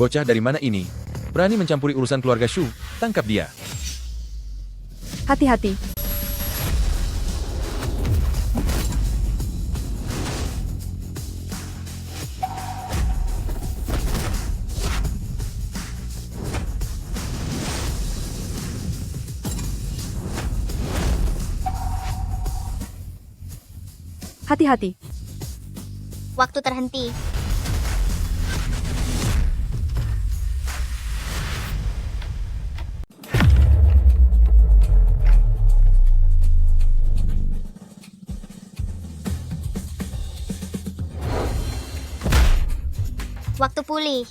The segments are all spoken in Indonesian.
Bocah dari mana ini? Berani mencampuri urusan keluarga Shu, tangkap dia. Hati-hati. Hati-hati. Waktu terhenti. Waktu pulih.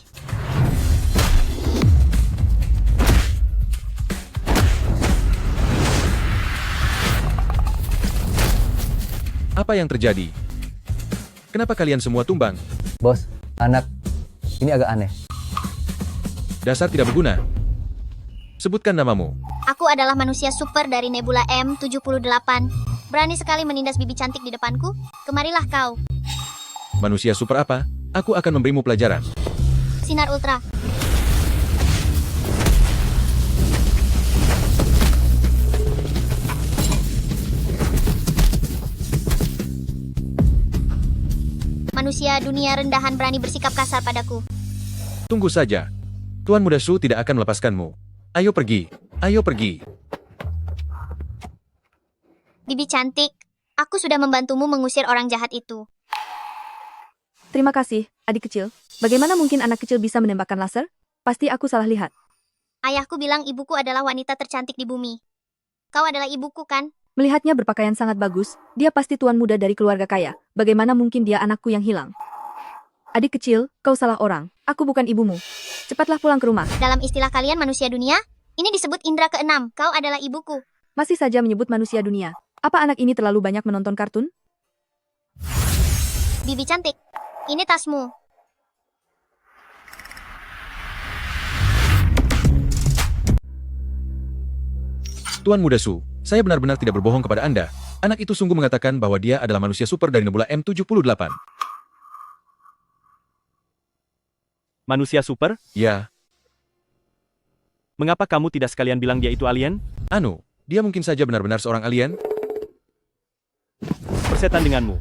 Apa yang terjadi? Kenapa kalian semua tumbang? Bos, anak, ini agak aneh. Dasar tidak berguna. Sebutkan namamu. Aku adalah manusia super dari Nebula M78. Berani sekali menindas bibi cantik di depanku? Kemarilah kau. Manusia super apa? Aku akan memberimu pelajaran. Sinar Ultra. Manusia dunia rendahan berani bersikap kasar padaku. Tunggu saja. Tuan Muda Shu tidak akan melepaskanmu. Ayo pergi. Ayo pergi. Bibi cantik, aku sudah membantumu mengusir orang jahat itu. Terima kasih, adik kecil. Bagaimana mungkin anak kecil bisa menembakkan laser? Pasti aku salah lihat. Ayahku bilang ibuku adalah wanita tercantik di bumi. Kau adalah ibuku kan? Melihatnya berpakaian sangat bagus, dia pasti tuan muda dari keluarga kaya. Bagaimana mungkin dia anakku yang hilang? Adik kecil, kau salah orang. Aku bukan ibumu. Cepatlah pulang ke rumah. Dalam istilah kalian manusia dunia, ini disebut indera keenam. Kau adalah ibuku. Masih saja menyebut manusia dunia. Apa anak ini terlalu banyak menonton kartun? Bibi cantik, ini tasmu. Tuan Muda Shu, saya benar-benar tidak berbohong kepada Anda. Anak itu sungguh mengatakan bahwa dia adalah manusia super dari Nebula M78. Manusia super? Ya, Mengapa kamu tidak sekalian bilang dia itu alien? anu, dia mungkin saja benar-benar seorang alien. Persetan denganmu.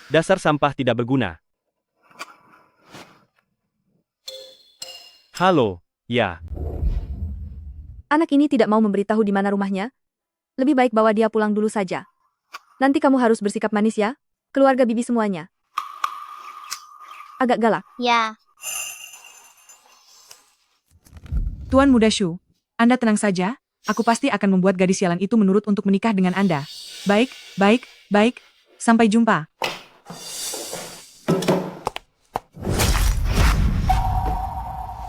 Dasar sampah tidak berguna. Halo, ya. Anak ini tidak mau memberitahu di mana rumahnya. Lebih baik bawa dia pulang dulu saja. Nanti kamu harus bersikap manis ya, keluarga bibi semuanya. Agak galak. Ya, Tuan Muda Shu, Anda tenang saja, aku pasti akan membuat gadis sialan itu menurut untuk menikah dengan Anda. Baik, baik, baik, sampai jumpa.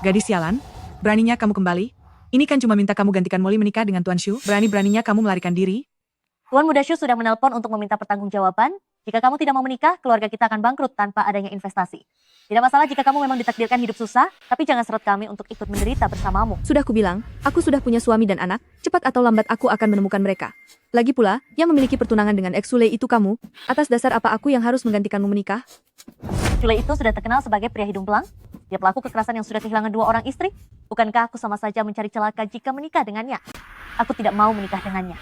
Gadis sialan, beraninya kamu kembali? Ini kan cuma minta kamu gantikan Molly menikah dengan Tuan Shu, berani-beraninya kamu melarikan diri? Tuan Muda Shu sudah menelpon untuk meminta pertanggungjawaban. Jika kamu tidak mau menikah, keluarga kita akan bangkrut tanpa adanya investasi. Tidak masalah jika kamu memang ditakdirkan hidup susah, tapi jangan seret kami untuk ikut menderita bersamamu. Sudah kubilang, aku sudah punya suami dan anak, cepat atau lambat aku akan menemukan mereka. Lagi pula, yang memiliki pertunangan dengan Exule itu kamu, atas dasar apa aku yang harus menggantikanmu menikah? Cule itu sudah terkenal sebagai pria hidung belang. Dia pelaku kekerasan yang sudah kehilangan 2 orang istri. Bukankah aku sama saja mencari celaka jika menikah dengannya? Aku tidak mau menikah dengannya.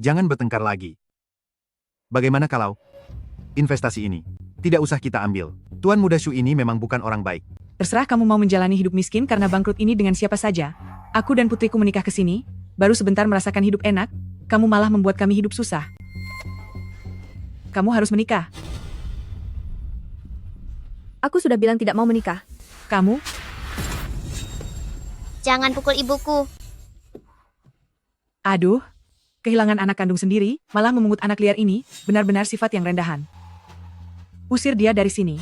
Jangan bertengkar lagi. Bagaimana kalau investasi ini tidak usah kita ambil? Tuan Muda Shu ini memang bukan orang baik. Terserah kamu mau menjalani hidup miskin karena bangkrut ini dengan siapa saja. Aku dan putriku menikah ke sini, baru sebentar merasakan hidup enak, kamu malah membuat kami hidup susah. Kamu harus menikah. Aku sudah bilang tidak mau menikah. Kamu, jangan pukul ibuku. aduh, kehilangan anak kandung sendiri, malah memungut anak liar ini, benar-benar sifat yang rendahan. Usir dia dari sini.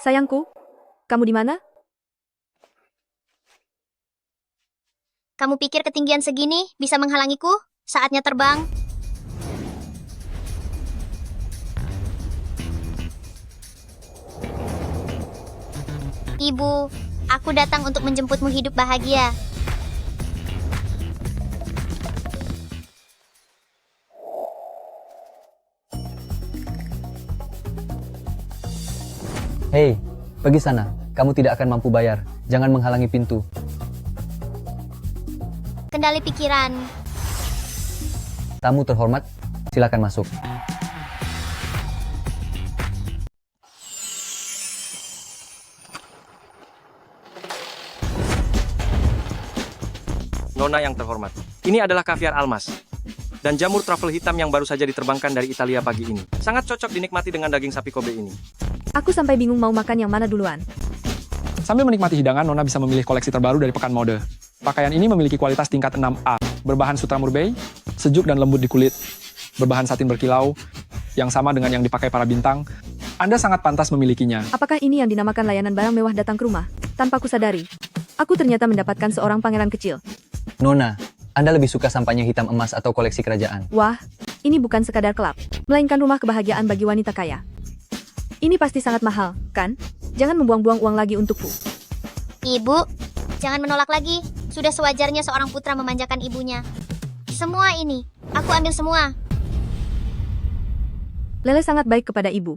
Sayangku, kamu di mana? Kamu pikir ketinggian segini bisa menghalangiku? Saatnya terbang. Ibu, aku datang untuk menjemputmu hidup bahagia. Hei, pergi sana. Kamu tidak akan mampu bayar. Jangan menghalangi pintu. Kendali pikiran. Tamu terhormat, silakan masuk. Nona yang terhormat, ini adalah kaviar almas dan jamur truffle hitam yang baru saja diterbangkan dari Italia pagi ini. Sangat cocok dinikmati dengan daging sapi Kobe ini. Aku sampai bingung mau makan yang mana duluan. Sambil menikmati hidangan, Nona bisa memilih koleksi terbaru dari Pekan Mode. Pakaian ini memiliki kualitas tingkat 6A, berbahan sutra murbei, sejuk dan lembut di kulit, berbahan satin berkilau, yang sama dengan yang dipakai para bintang. Anda sangat pantas memilikinya. Apakah ini yang dinamakan layanan barang mewah datang ke rumah? Tanpa ku sadari, aku ternyata mendapatkan seorang pangeran kecil. Nona, Anda lebih suka sampahnya hitam emas atau koleksi kerajaan? Wah, ini bukan sekadar klub, melainkan rumah kebahagiaan bagi wanita kaya. Ini pasti sangat mahal, kan? Jangan membuang-buang uang lagi untukku. Ibu, jangan menolak lagi. Sudah sewajarnya seorang putra memanjakan ibunya. Semua ini, aku ambil semua. Lele sangat baik kepada ibu.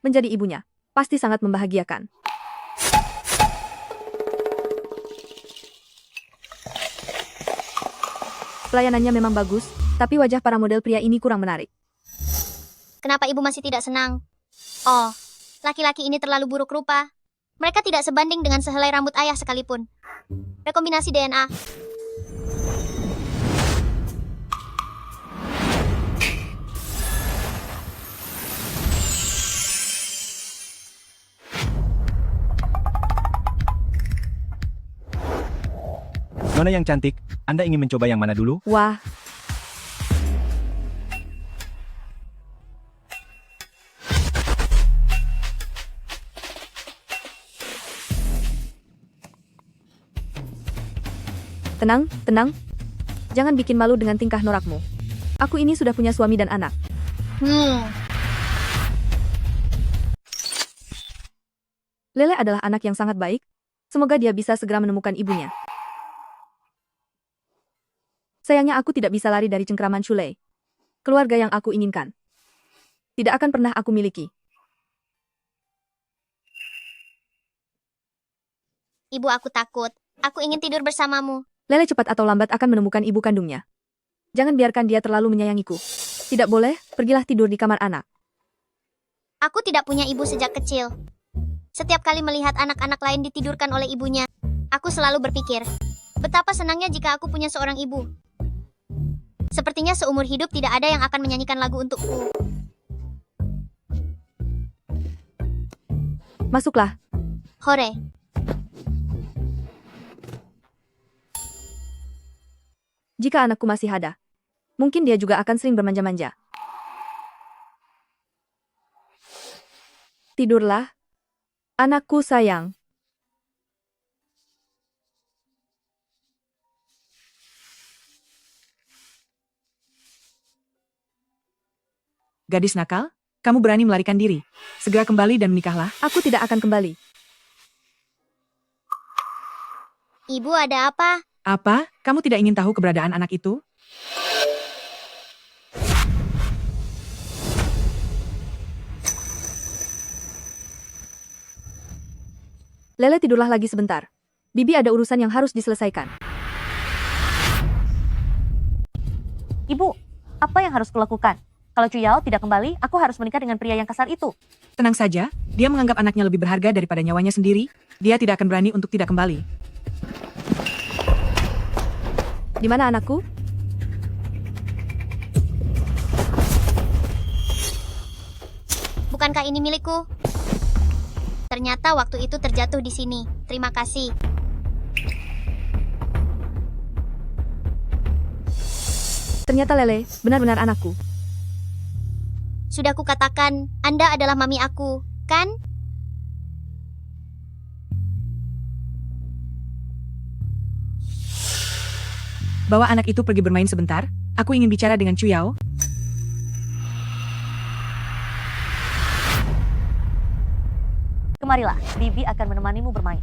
Menjadi ibunya, pasti sangat membahagiakan. Pelayanannya memang bagus, tapi wajah para model pria ini kurang menarik. Kenapa ibu masih tidak senang? Oh, laki-laki ini terlalu buruk rupa. Mereka tidak sebanding dengan sehelai rambut ayah sekalipun. Rekombinasi DNA. Nona yang cantik, Anda ingin mencoba yang mana dulu? Wah, tenang, tenang. Jangan bikin malu dengan tingkah norakmu. Aku ini sudah punya suami dan anak. Lele adalah anak yang sangat baik. Semoga dia bisa segera menemukan ibunya. Sayangnya aku tidak bisa lari dari cengkraman Shulei. Keluarga yang aku inginkan. Tidak akan pernah aku miliki. Ibu, aku takut. Aku ingin tidur bersamamu. Lele cepat atau lambat akan menemukan ibu kandungnya. Jangan biarkan dia terlalu menyayangiku. Tidak boleh, pergilah tidur di kamar anak. Aku tidak punya ibu sejak kecil. Setiap kali melihat anak-anak lain ditidurkan oleh ibunya, aku selalu berpikir, betapa senangnya jika aku punya seorang ibu. Sepertinya seumur hidup tidak ada yang akan menyanyikan lagu untukku. Masuklah. Hore. Jika anakku masih ada, mungkin dia juga akan sering bermanja-manja. Tidurlah, anakku sayang. Gadis nakal, kamu berani melarikan diri. Segera kembali dan menikahlah. Aku tidak akan kembali. Ibu, ada apa? Apa? Kamu tidak ingin tahu keberadaan anak itu? Lele, tidurlah lagi sebentar. Bibi ada urusan yang harus diselesaikan. Ibu, apa yang harus kulakukan? Kalau Cuyao tidak kembali, aku harus menikah dengan pria yang kasar itu. Tenang saja, dia menganggap anaknya lebih berharga daripada nyawanya sendiri. Dia tidak akan berani untuk tidak kembali. Di mana anakku? Bukankah ini milikku? Ternyata waktu itu terjatuh di sini. Terima kasih. Ternyata Lele, benar-benar anakku. Sudah kukatakan, Anda adalah mami aku, kan? Bawa anak itu pergi bermain sebentar. Aku ingin bicara dengan Cuyao. Kemarilah, Bibi akan menemanimu bermain.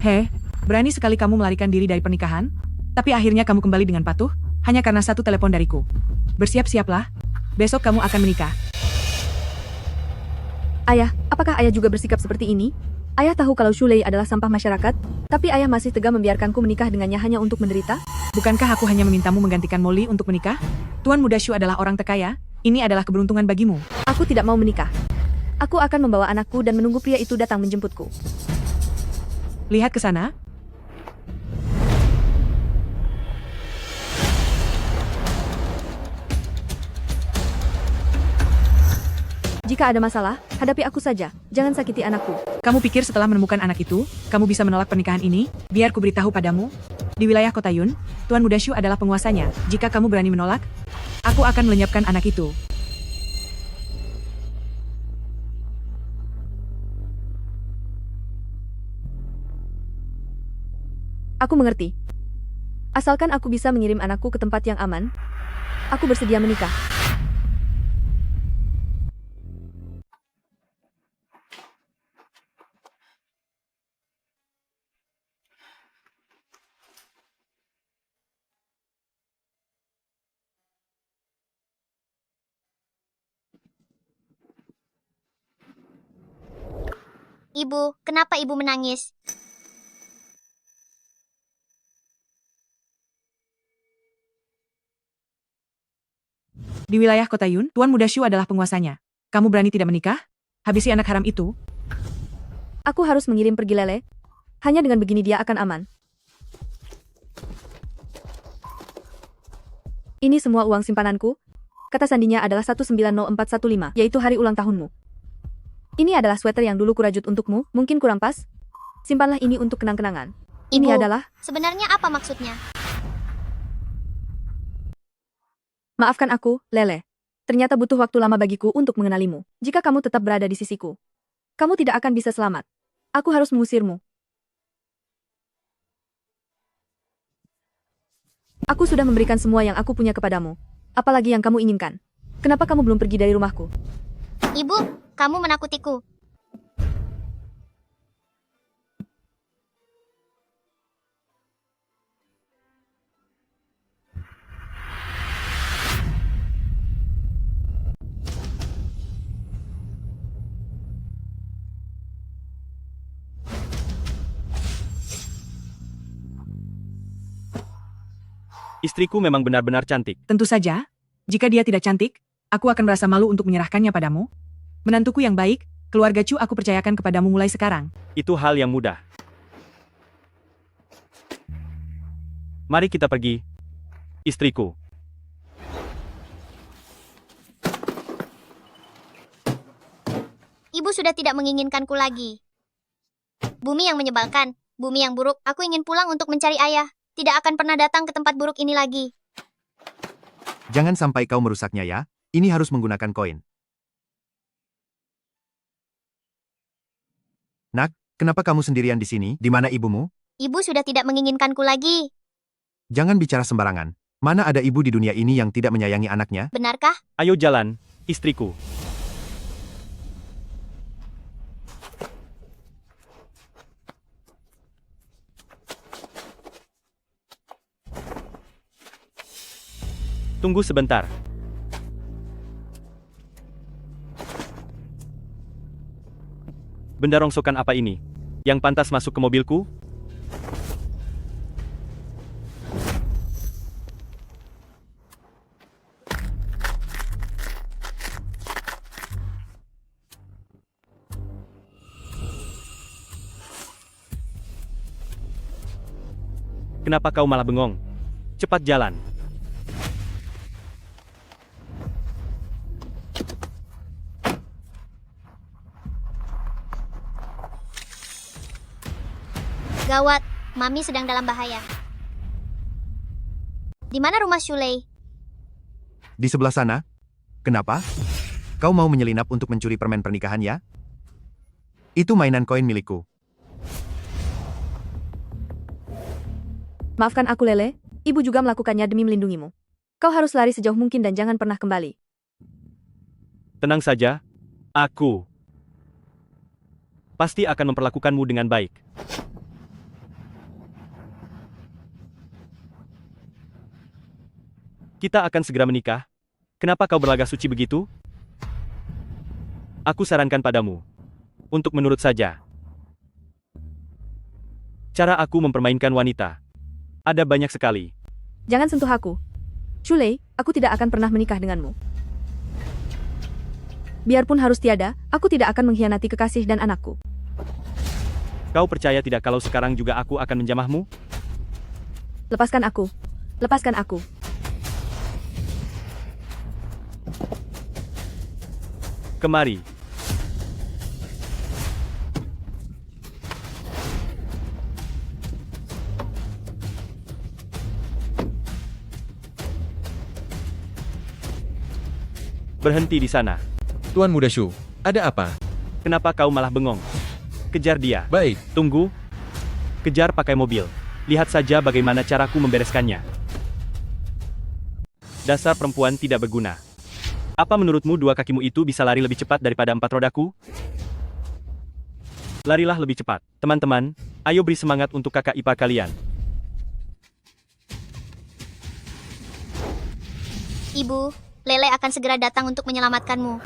Heh, berani sekali kamu melarikan diri dari pernikahan? Tapi akhirnya kamu kembali dengan patuh, hanya karena satu telepon dariku. Bersiap-siaplah. Besok kamu akan menikah. Ayah, apakah ayah juga bersikap seperti ini? Ayah tahu kalau Shulei adalah sampah masyarakat, tapi ayah masih tega membiarkanku menikah dengannya hanya untuk menderita? Bukankah aku hanya memintamu menggantikan Molly untuk menikah? Tuan Muda Shu adalah orang terkaya. Ini adalah keberuntungan bagimu. Aku tidak mau menikah. Aku akan membawa anakku dan menunggu pria itu datang menjemputku. Lihat ke sana. Jika ada masalah, hadapi aku saja. Jangan sakiti anakku. Kamu pikir setelah menemukan anak itu, kamu bisa menolak pernikahan ini? Biar ku beritahu padamu. Di wilayah kota Yun, Tuan Muda Shu adalah penguasanya. Jika kamu berani menolak, aku akan melenyapkan anak itu. Aku mengerti. Asalkan aku bisa mengirim anakku ke tempat yang aman, aku bersedia menikah. Ibu, kenapa ibu menangis? Di wilayah kota Yun, Tuan Muda Shu adalah penguasanya. Kamu berani tidak menikah? Habisi anak haram itu. Aku harus mengirim pergi Lele. Hanya dengan begini dia akan aman. Ini semua uang simpananku. Kata sandinya adalah 190415, yaitu hari ulang tahunmu. Ini adalah sweater yang dulu kurajut untukmu, mungkin kurang pas. Simpanlah ini untuk kenang-kenangan. Ini Ibu, adalah... sebenarnya apa maksudnya? Maafkan aku, Lele. Ternyata butuh waktu lama bagiku untuk mengenalimu. Jika kamu tetap berada di sisiku, kamu tidak akan bisa selamat. Aku harus mengusirmu. Aku sudah memberikan semua yang aku punya kepadamu. Apalagi yang kamu inginkan? Kenapa kamu belum pergi dari rumahku? Ibu, kamu menakutiku. Istriku memang benar-benar cantik. Tentu saja, jika dia tidak cantik, aku akan merasa malu untuk menyerahkannya padamu. Menantuku yang baik, keluarga Chu aku percayakan kepadamu mulai sekarang. Itu hal yang mudah. Mari kita pergi. Istriku. Ibu sudah tidak menginginkanku lagi. Bumi yang menyebalkan, bumi yang buruk. Aku ingin pulang untuk mencari ayah. Tidak akan pernah datang ke tempat buruk ini lagi. Jangan sampai kau merusaknya ya. Ini harus menggunakan koin. Nak, kenapa kamu sendirian di sini? Di mana ibumu? Ibu sudah tidak menginginkanku lagi. Jangan bicara sembarangan. Mana ada ibu di dunia ini yang tidak menyayangi anaknya? Benarkah? Ayo jalan, istriku. Tunggu sebentar. Benda rongsokan apa ini? Yang pantas masuk ke mobilku? Kenapa kau malah bengong? Cepat jalan. Gawat, Mami sedang dalam bahaya. Di mana rumah Shulei? Di sebelah sana. Kenapa? Kau mau menyelinap untuk mencuri permen pernikahan ya? Itu mainan koin milikku. Maafkan aku, Lele. Ibu juga melakukannya demi melindungimu. Kau harus lari sejauh mungkin dan jangan pernah kembali. Tenang saja. Aku pasti akan memperlakukanmu dengan baik. Kita akan segera menikah. Kenapa kau berlagak suci begitu? Aku sarankan padamu untuk menurut saja. Cara aku mempermainkan wanita ada banyak sekali. Jangan sentuh aku. Shulei, aku tidak akan pernah menikah denganmu. Biarpun harus tiada, aku tidak akan mengkhianati kekasih dan anakku. Kau percaya tidak kalau sekarang juga aku akan menjamahmu? Lepaskan aku. Lepaskan aku. Kemari. Berhenti di sana. Tuan Muda Shu, ada apa? Kenapa kau malah bengong? Kejar dia. Baik, Tunggu. Kejar pakai mobil. Lihat saja bagaimana caraku membereskannya. Dasar perempuan tidak berguna. Apa menurutmu dua kakimu itu bisa lari lebih cepat daripada empat rodaku? Larilah lebih cepat. Teman-teman, ayo beri semangat untuk kakak ipar kalian. Ibu, Lele akan segera datang untuk menyelamatkanmu.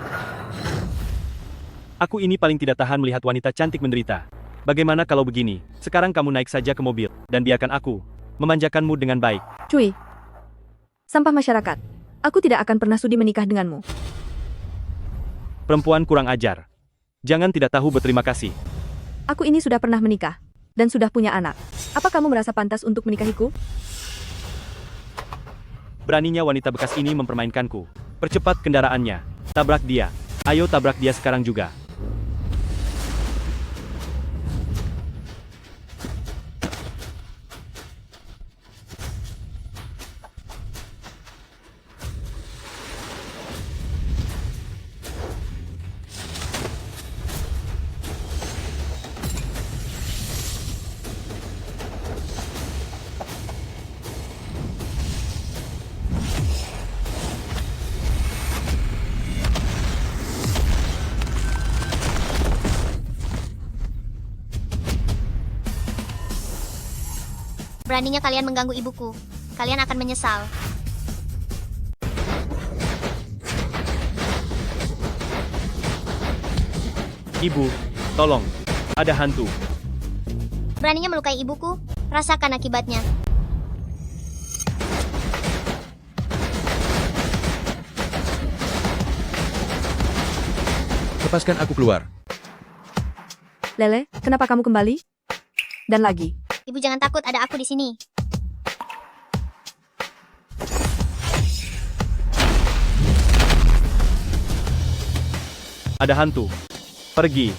Aku ini paling tidak tahan melihat wanita cantik menderita. Bagaimana kalau begini? Sekarang kamu naik saja ke mobil, dan biarkan aku memanjakanmu dengan baik. Cui. Sampah masyarakat. Aku tidak akan pernah sudi menikah denganmu. Perempuan kurang ajar. Jangan tidak tahu berterima kasih. Aku ini sudah pernah menikah. Dan sudah punya anak. Apa kamu merasa pantas untuk menikahiku? Beraninya wanita bekas ini mempermainkanku. Percepat kendaraannya. Tabrak dia. Ayo tabrak dia sekarang juga. Beraninya kalian mengganggu ibuku. Kalian akan menyesal. Ibu, tolong. Ada hantu. Beraninya melukai ibuku. Rasakan akibatnya. lepaskan aku keluar. Lele, kenapa kamu kembali? Dan lagi. Ibu jangan takut, ada aku di sini. Ada hantu. Pergi.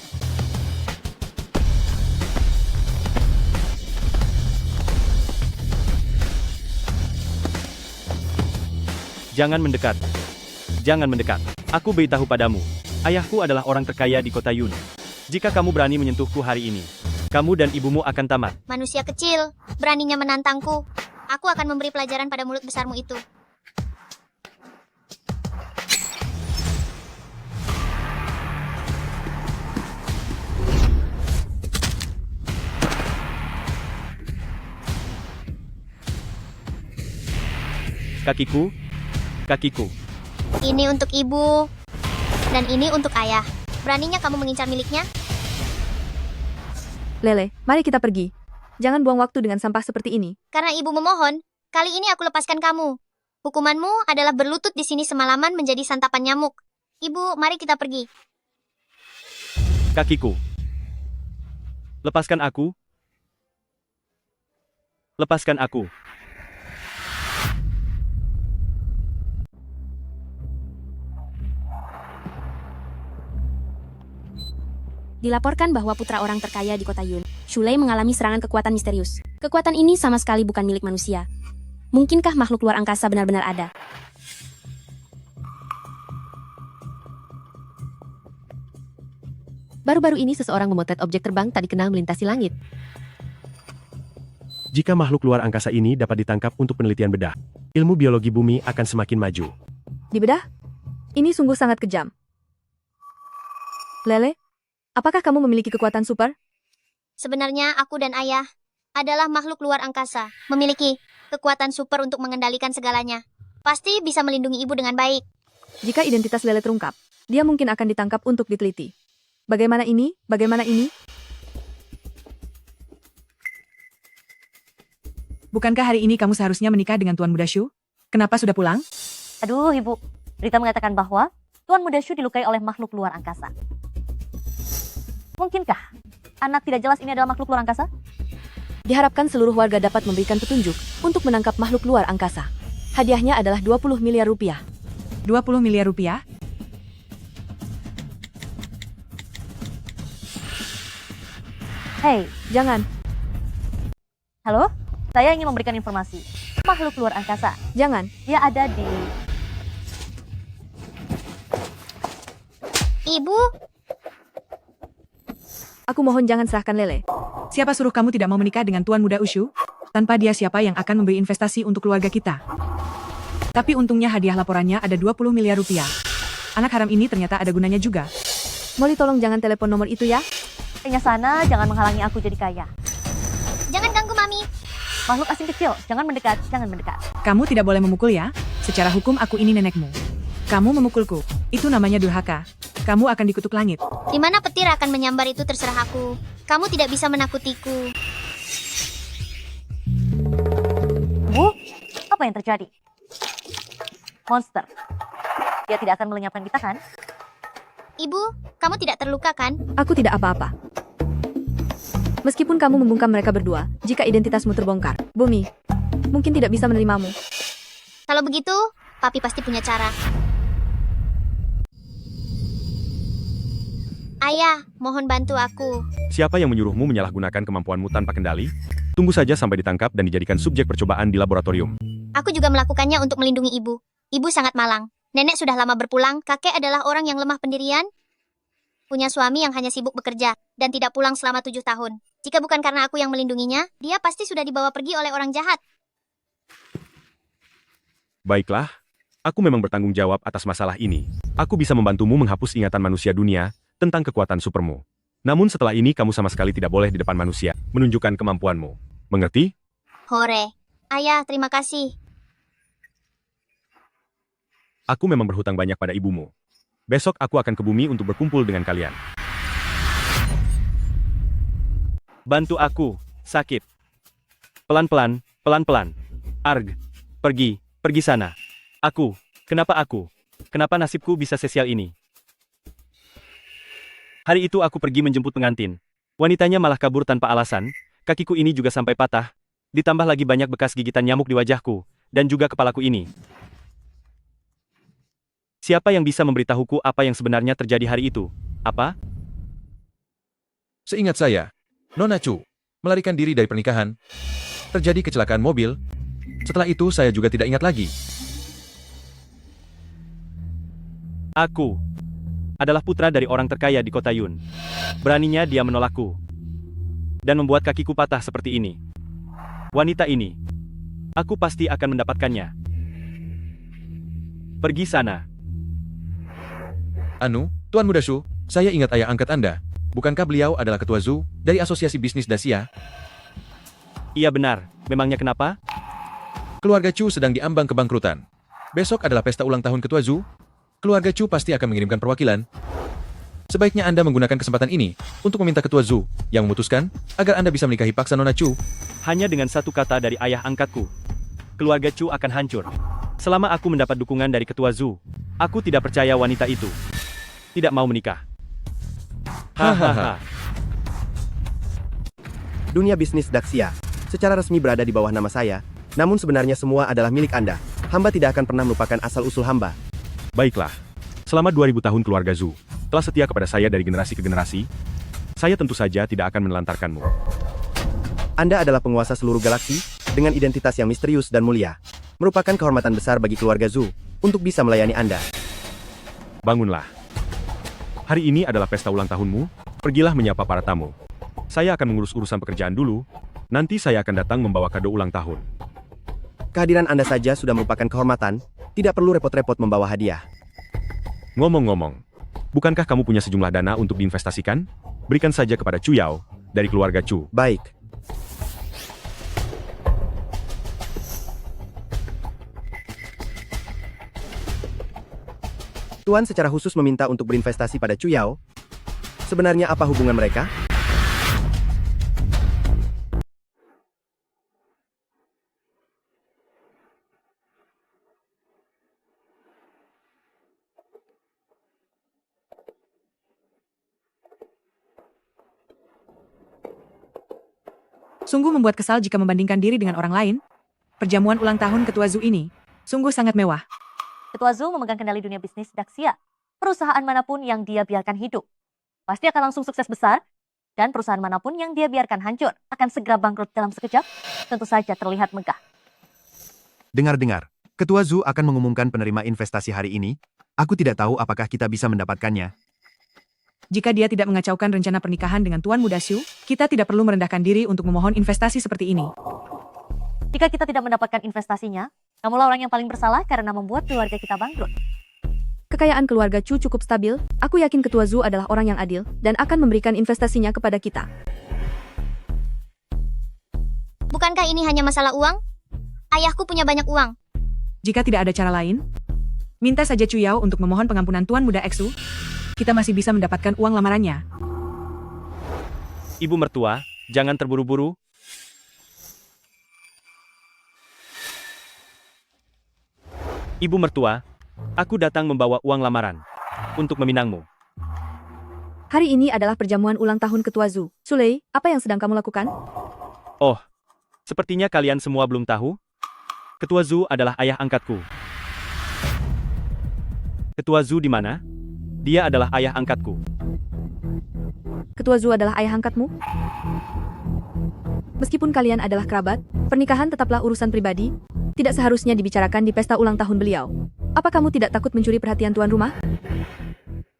Jangan mendekat. Jangan mendekat. Aku beritahu padamu. Ayahku adalah orang terkaya di kota Yun. Jika kamu berani menyentuhku hari ini, kamu dan ibumu akan tamat. Manusia kecil, beraninya menantangku. Aku akan memberi pelajaran pada mulut besarmu itu. Kakiku, kakiku. Ini untuk ibu, dan ini untuk ayah. Beraninya kamu mengincar miliknya? Lele, mari kita pergi. Jangan buang waktu dengan sampah seperti ini. Karena ibu memohon, kali ini aku lepaskan kamu. Hukumanmu adalah berlutut di sini semalaman menjadi santapan nyamuk. Ibu, mari kita pergi. Kakiku. Lepaskan aku. Lepaskan aku. Dilaporkan bahwa putra orang terkaya di kota Yun, Shulei mengalami serangan kekuatan misterius. Kekuatan ini sama sekali bukan milik manusia. Mungkinkah makhluk luar angkasa benar-benar ada? Baru-baru ini seseorang memotret objek terbang tak dikenal melintasi langit. Jika makhluk luar angkasa ini dapat ditangkap untuk penelitian bedah, ilmu biologi bumi akan semakin maju. Dibedah? Ini sungguh sangat kejam. Lele, apakah kamu memiliki kekuatan super? Sebenarnya aku dan ayah adalah makhluk luar angkasa, memiliki kekuatan super untuk mengendalikan segalanya. Pasti bisa melindungi ibu dengan baik. Jika identitas Lele terungkap, dia mungkin akan ditangkap untuk diteliti. Bagaimana ini? Bagaimana ini? Bukankah hari ini kamu seharusnya menikah dengan Tuan Muda Shu? Kenapa sudah pulang? Aduh, Ibu. Berita mengatakan bahwa Tuan Muda Shu dilukai oleh makhluk luar angkasa. Mungkinkah anak tidak jelas ini adalah makhluk luar angkasa? Diharapkan seluruh warga dapat memberikan petunjuk untuk menangkap makhluk luar angkasa. Hadiahnya adalah 20 miliar rupiah. 20 miliar rupiah? Hei, Jangan, halo? Saya ingin memberikan informasi. Makhluk luar angkasa, jangan. dia ada di... Ibu, Aku mohon jangan serahkan Lele. Siapa suruh kamu tidak mau menikah dengan Tuan Muda Ushu? Tanpa dia siapa yang akan memberi investasi untuk keluarga kita? Tapi untungnya hadiah laporannya ada 20 miliar rupiah. Anak haram ini ternyata ada gunanya juga. Molly tolong jangan telepon nomor itu ya. Kayaknya sana, jangan menghalangi aku jadi kaya. jangan ganggu Mami. Makhluk asing kecil, jangan mendekat, jangan mendekat. Kamu tidak boleh memukul ya. Secara hukum aku ini nenekmu. Kamu memukulku. Itu namanya durhaka. Kamu akan dikutuk langit. Di mana petir akan menyambar itu terserah aku. Kamu tidak bisa menakutiku. Bu, apa yang terjadi? Monster. Dia tidak akan melenyapkan kita kan? Ibu, kamu tidak terluka kan? Aku tidak apa-apa. Meskipun kamu membungkam mereka berdua, jika identitasmu terbongkar, Bumi mungkin tidak bisa menerimamu. Kalau begitu, Papi pasti punya cara. Ayah, mohon bantu aku. Siapa yang menyuruhmu menyalahgunakan kemampuanmu tanpa kendali? Tunggu saja sampai ditangkap dan dijadikan subjek percobaan di laboratorium. Aku juga melakukannya untuk melindungi ibu. Ibu sangat malang. Nenek sudah lama berpulang, kakek adalah orang yang lemah pendirian. Punya suami yang hanya sibuk bekerja, dan tidak pulang selama 7 tahun. Jika bukan karena aku yang melindunginya, dia pasti sudah dibawa pergi oleh orang jahat. Baiklah, aku memang bertanggung jawab atas masalah ini. Aku bisa membantumu menghapus ingatan manusia dunia tentang kekuatan supermu. Namun setelah ini kamu sama sekali tidak boleh di depan manusia menunjukkan kemampuanmu. Mengerti? Hore. Ayah, terima kasih. Aku memang berhutang banyak pada ibumu. Besok aku akan ke bumi untuk berkumpul dengan kalian. Bantu aku, sakit. Pelan-pelan, pelan-pelan. Arg, pergi sana. Kenapa aku? Kenapa nasibku bisa sesial ini? Hari itu aku pergi menjemput pengantin. Wanitanya malah kabur tanpa alasan, kakiku ini juga sampai patah, ditambah lagi banyak bekas gigitan nyamuk di wajahku, dan juga kepalaku ini. Siapa yang bisa memberitahuku apa yang sebenarnya terjadi hari itu? Apa? Seingat saya, Nona Chu melarikan diri dari pernikahan. Terjadi kecelakaan mobil. Setelah itu saya juga tidak ingat lagi. Aku adalah putra dari orang terkaya di kota Yun. Beraninya dia menolakku dan membuat kakiku patah seperti ini. Wanita ini, aku pasti akan mendapatkannya. Pergi sana. Tuan Muda Shu, saya ingat ayah angkat Anda. Bukankah beliau adalah ketua Zhu dari Asosiasi Bisnis Dacia? Iya benar, memangnya kenapa? Keluarga Chu sedang diambang kebangkrutan. Besok adalah pesta ulang tahun ketua Zhu. Keluarga Chu pasti akan mengirimkan perwakilan. Sebaiknya Anda menggunakan kesempatan ini untuk meminta ketua Zhu yang memutuskan agar Anda bisa menikahi paksa Nona Chu. Hanya dengan satu kata dari ayah angkatku, keluarga Chu akan hancur. Selama aku mendapat dukungan dari ketua Zhu, aku tidak percaya wanita itu tidak mau menikah. Hahaha. Dunia bisnis Daxia secara resmi berada di bawah nama saya, namun sebenarnya semua adalah milik Anda. Hamba tidak akan pernah melupakan asal-usul hamba. Baiklah. Selama 2000 tahun keluarga Zhu telah setia kepada saya dari generasi ke generasi. Saya tentu saja tidak akan menelantarkanmu. Anda adalah penguasa seluruh galaksi dengan identitas yang misterius dan mulia. Merupakan kehormatan besar bagi keluarga Zhu untuk bisa melayani Anda. Bangunlah. Hari ini adalah pesta ulang tahunmu. Pergilah menyapa para tamu. Saya akan mengurus urusan pekerjaan dulu. Nanti saya akan datang membawa kado ulang tahun. Kehadiran Anda saja sudah merupakan kehormatan. Tidak perlu repot-repot membawa hadiah. Ngomong-ngomong, bukankah kamu punya sejumlah dana untuk diinvestasikan? Berikan saja kepada Chu Yao dari keluarga Chu. Baik. Tuan secara khusus meminta untuk berinvestasi pada Chu Yao. Sebenarnya apa hubungan mereka? Sungguh membuat kesal jika membandingkan diri dengan orang lain. Perjamuan ulang tahun Ketua Zhu ini sungguh sangat mewah. Ketua Zhu memegang kendali dunia bisnis Daxia. Perusahaan manapun yang dia biarkan hidup pasti akan langsung sukses besar, dan perusahaan manapun yang dia biarkan hancur akan segera bangkrut dalam sekejap. Tentu saja terlihat megah. Dengar-dengar, Ketua Zhu akan mengumumkan penerima investasi hari ini. Aku tidak tahu apakah kita bisa mendapatkannya. Jika dia tidak mengacaukan rencana pernikahan dengan Tuan Muda Xu, kita tidak perlu merendahkan diri untuk memohon investasi seperti ini. Jika kita tidak mendapatkan investasinya, kamulah orang yang paling bersalah karena membuat keluarga kita bangkrut. Kekayaan keluarga Chu cukup stabil, aku yakin Ketua Zhu adalah orang yang adil, dan akan memberikan investasinya kepada kita. Bukankah ini hanya masalah uang? Ayahku punya banyak uang. Jika tidak ada cara lain, minta saja Chu Yao untuk memohon pengampunan Tuan Muda Xu. Kita masih bisa mendapatkan uang lamarannya. Ibu mertua, jangan terburu-buru. Ibu mertua, aku datang membawa uang lamaran untuk meminangmu. Hari ini adalah perjamuan ulang tahun Ketua Zhu. Shulei, apa yang sedang kamu lakukan? Oh, sepertinya kalian semua belum tahu. Ketua Zhu adalah ayah angkatku. Ketua Zhu di mana? Dia adalah ayah angkatku. Ketua Zhu adalah ayah angkatmu? Meskipun kalian adalah kerabat, pernikahan tetaplah urusan pribadi. Tidak seharusnya dibicarakan di pesta ulang tahun beliau. Apa kamu tidak takut mencuri perhatian tuan rumah?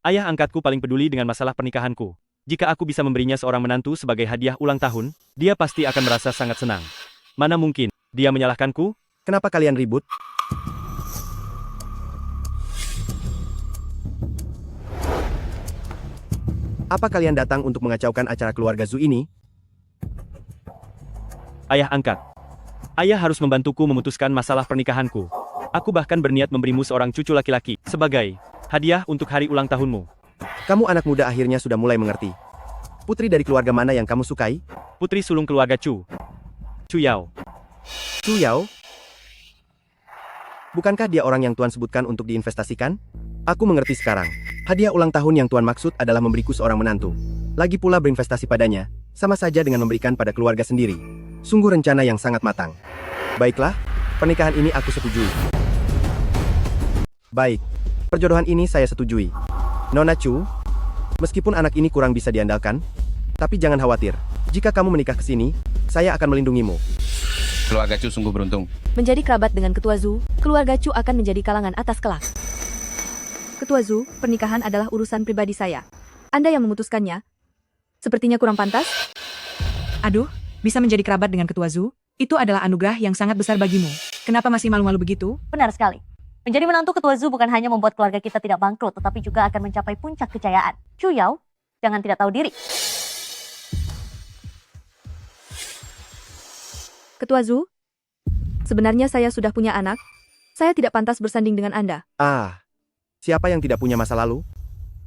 Ayah angkatku paling peduli dengan masalah pernikahanku. Jika aku bisa memberinya seorang menantu sebagai hadiah ulang tahun, dia pasti akan merasa sangat senang. Mana mungkin dia menyalahkanku? Kenapa kalian ribut? Apa kalian datang untuk mengacaukan acara keluarga Zhu ini? Ayah angkat. Ayah harus membantuku memutuskan masalah pernikahanku. Aku bahkan berniat memberimu seorang cucu laki-laki sebagai hadiah untuk hari ulang tahunmu. Kamu anak muda akhirnya sudah mulai mengerti. Putri dari keluarga mana yang kamu sukai? Putri sulung keluarga Chu. Chu Yao. Chu Yao? Bukankah dia orang yang Tuan sebutkan untuk diinvestasikan? Aku mengerti sekarang. Hadiah ulang tahun yang Tuan maksud adalah memberiku seorang menantu. Lagi pula berinvestasi padanya, sama saja dengan memberikan pada keluarga sendiri. Sungguh rencana yang sangat matang. Baiklah, pernikahan ini aku setujui. Baik, perjodohan ini saya setujui. Nona Chu, meskipun anak ini kurang bisa diandalkan, tapi jangan khawatir. Jika kamu menikah ke sini, saya akan melindungimu. Keluarga Chu sungguh beruntung. Menjadi kerabat dengan Ketua Zhu, keluarga Chu akan menjadi kalangan atas kelak. Ketua Zhu, pernikahan adalah urusan pribadi saya. Anda yang memutuskannya. Sepertinya kurang pantas. Aduh, bisa menjadi kerabat dengan Ketua Zhu, itu adalah anugerah yang sangat besar bagimu. Kenapa masih malu-malu begitu? Benar sekali. Menjadi menantu Ketua Zhu bukan hanya membuat keluarga kita tidak bangkrut, tetapi juga akan mencapai puncak kejayaan. Chu Yao, jangan tidak tahu diri. Ketua Zhu, sebenarnya saya sudah punya anak. Saya tidak pantas bersanding dengan Anda. Siapa yang tidak punya masa lalu?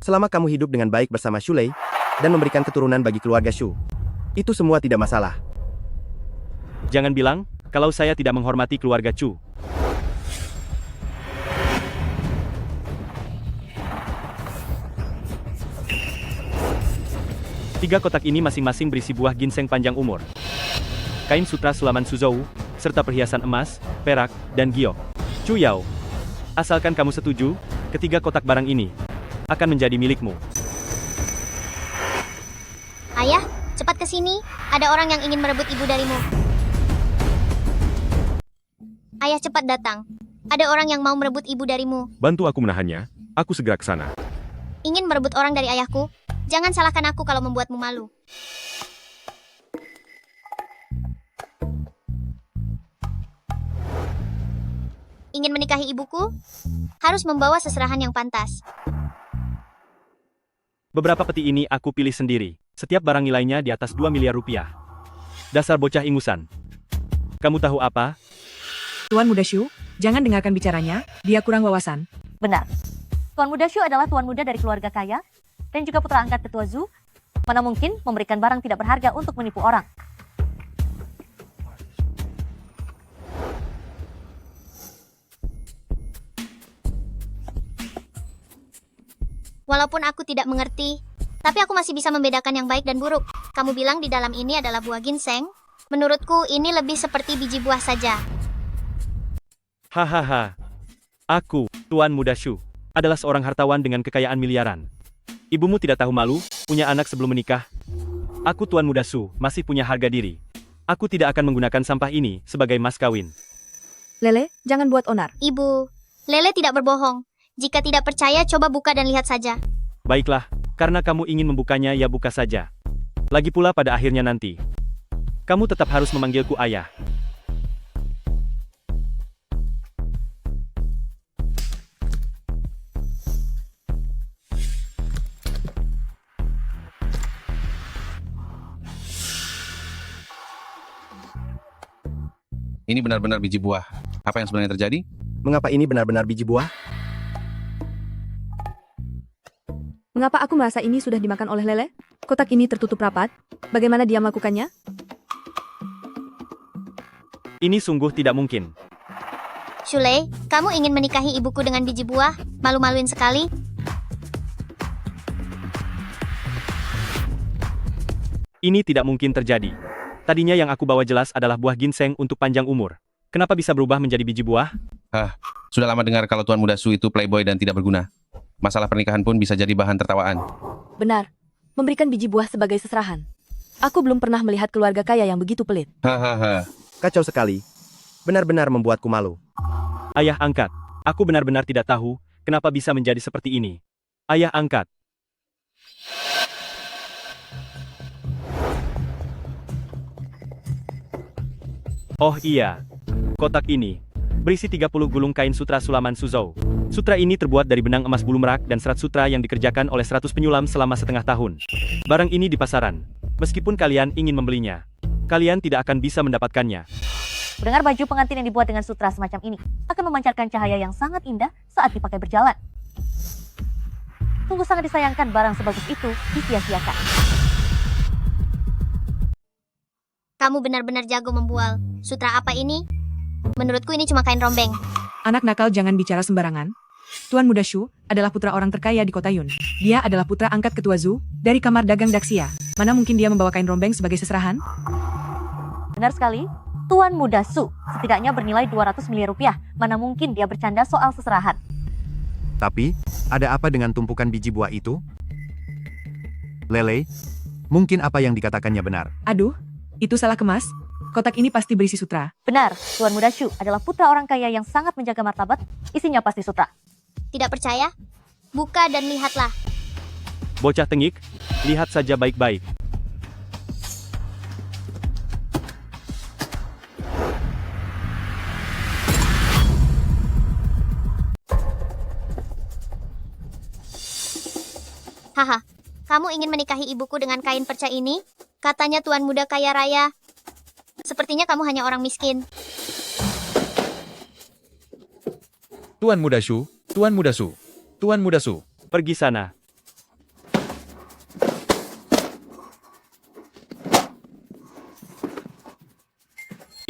Selama kamu hidup dengan baik bersama Shulei, dan memberikan keturunan bagi keluarga Shu, itu semua tidak masalah. Jangan bilang kalau saya tidak menghormati keluarga Chu. Tiga kotak ini masing-masing berisi buah ginseng panjang umur, kain sutra Sulaman Suzhou, serta perhiasan emas, perak, dan giok. Chu Yao, asalkan kamu setuju, ketiga kotak barang ini akan menjadi milikmu. Ayah, cepat ke sini. Ada orang yang ingin merebut ibu darimu. Ayah, cepat datang. Ada orang yang mau merebut ibu darimu. Bantu aku menahannya. Aku segera ke sana. Ingin merebut orang dari ayahku? Jangan salahkan aku kalau membuatmu malu. Ingin menikahi ibuku? Harus membawa seserahan yang pantas. Beberapa peti ini aku pilih sendiri. Setiap barang nilainya di atas 2 miliar rupiah. Dasar bocah ingusan. Kamu tahu apa? Tuan Muda Shu, jangan dengarkan bicaranya, dia kurang wawasan. Benar. Tuan Muda Shu adalah tuan muda dari keluarga kaya dan juga putra angkat ketua Zhu. Mana mungkin memberikan barang tidak berharga untuk menipu orang. Walaupun aku tidak mengerti, tapi aku masih bisa membedakan yang baik dan buruk. Kamu bilang di dalam ini adalah buah ginseng? Menurutku ini lebih seperti biji buah saja. Hahaha. Aku, Tuan Muda Shu, adalah seorang hartawan dengan kekayaan miliaran. Ibumu tidak tahu malu, punya anak sebelum menikah. Aku Tuan Muda Shu, masih punya harga diri. Aku tidak akan menggunakan sampah ini sebagai mas kawin. Lele, jangan buat onar. Ibu, Lele tidak berbohong. Jika tidak percaya, coba buka dan lihat saja. Baiklah, karena kamu ingin membukanya ya buka saja. Lagi pula pada akhirnya nanti, kamu tetap harus memanggilku ayah. Ini benar-benar biji buah. Apa yang sebenarnya terjadi? Mengapa ini benar-benar biji buah? Mengapa aku merasa ini sudah dimakan oleh Lele? Kotak ini tertutup rapat. Bagaimana dia melakukannya? Ini sungguh tidak mungkin. Shulei, kamu ingin menikahi ibuku dengan biji buah? Malu-maluin sekali. Ini tidak mungkin terjadi. Tadinya yang aku bawa jelas adalah buah ginseng untuk panjang umur. Kenapa bisa berubah menjadi biji buah? Sudah lama dengar kalau Tuan Muda Shu itu playboy dan tidak berguna. Masalah pernikahan pun bisa jadi bahan tertawaan. Benar. Memberikan biji buah sebagai seserahan. Aku belum pernah melihat keluarga kaya yang begitu pelit. Hahaha. Kacau sekali. Benar-benar membuatku malu. Ayah angkat, aku benar-benar tidak tahu kenapa bisa menjadi seperti ini. Ayah angkat. Oh iya, kotak ini berisi 30 gulung kain sutra Sulaman Suzhou. Sutra ini terbuat dari benang emas bulu merak dan serat sutra yang dikerjakan oleh 100 penyulam selama setengah tahun. Barang ini di pasaran. Meskipun kalian ingin membelinya, kalian tidak akan bisa mendapatkannya. Mendengar baju pengantin yang dibuat dengan sutra semacam ini akan memancarkan cahaya yang sangat indah saat dipakai berjalan. Sungguh sangat disayangkan barang sebagus itu disia-siakan. Kamu benar-benar jago membual. Sutra apa ini? Menurutku ini cuma kain rombeng. Anak nakal jangan bicara sembarangan. Tuan Muda Shu adalah putra orang terkaya di kota Yun. Dia adalah putra angkat ketua Zhu dari kamar dagang Daxia. Mana mungkin dia membawa kain rombeng sebagai seserahan? Benar sekali. Tuan Muda Shu setidaknya bernilai 200 miliar rupiah. Mana mungkin dia bercanda soal seserahan. Tapi, ada apa dengan tumpukan biji buah itu? Lele, mungkin apa yang dikatakannya benar. Aduh, itu salah kemas. Kotak ini pasti berisi sutra. Benar, Tuan Muda Shu adalah putra orang kaya yang sangat menjaga martabat. Isinya pasti sutra. Tidak percaya? Buka dan lihatlah. Bocah tengik, lihat saja baik-baik. Haha, kamu ingin menikahi ibuku dengan kain perca ini? Katanya tuan muda kaya raya. Sepertinya kamu hanya orang miskin. Tuan Muda Shu, Tuan Muda Shu, Tuan Muda Shu. Pergi sana.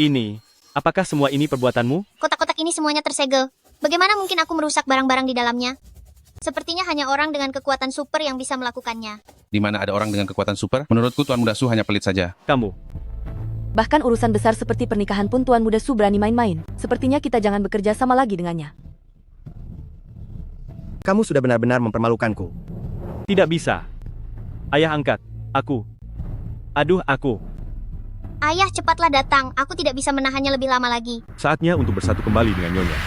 Ini, apakah semua ini perbuatanmu? Kotak-kotak ini semuanya tersegel. Bagaimana mungkin aku merusak barang-barang di dalamnya? Sepertinya hanya orang dengan kekuatan super yang bisa melakukannya. Di mana ada orang dengan kekuatan super? Menurutku Tuan Muda Shu hanya pelit saja. Kamu. Bahkan urusan besar seperti pernikahan pun Tuan Muda Shu berani main-main. Sepertinya kita jangan bekerja sama lagi dengannya. Kamu sudah benar-benar mempermalukanku. Tidak bisa. Ayah angkat, aku. Aduh, aku. Ayah, cepatlah datang. Aku tidak bisa menahannya lebih lama lagi. Saatnya untuk bersatu kembali dengan Nyonya.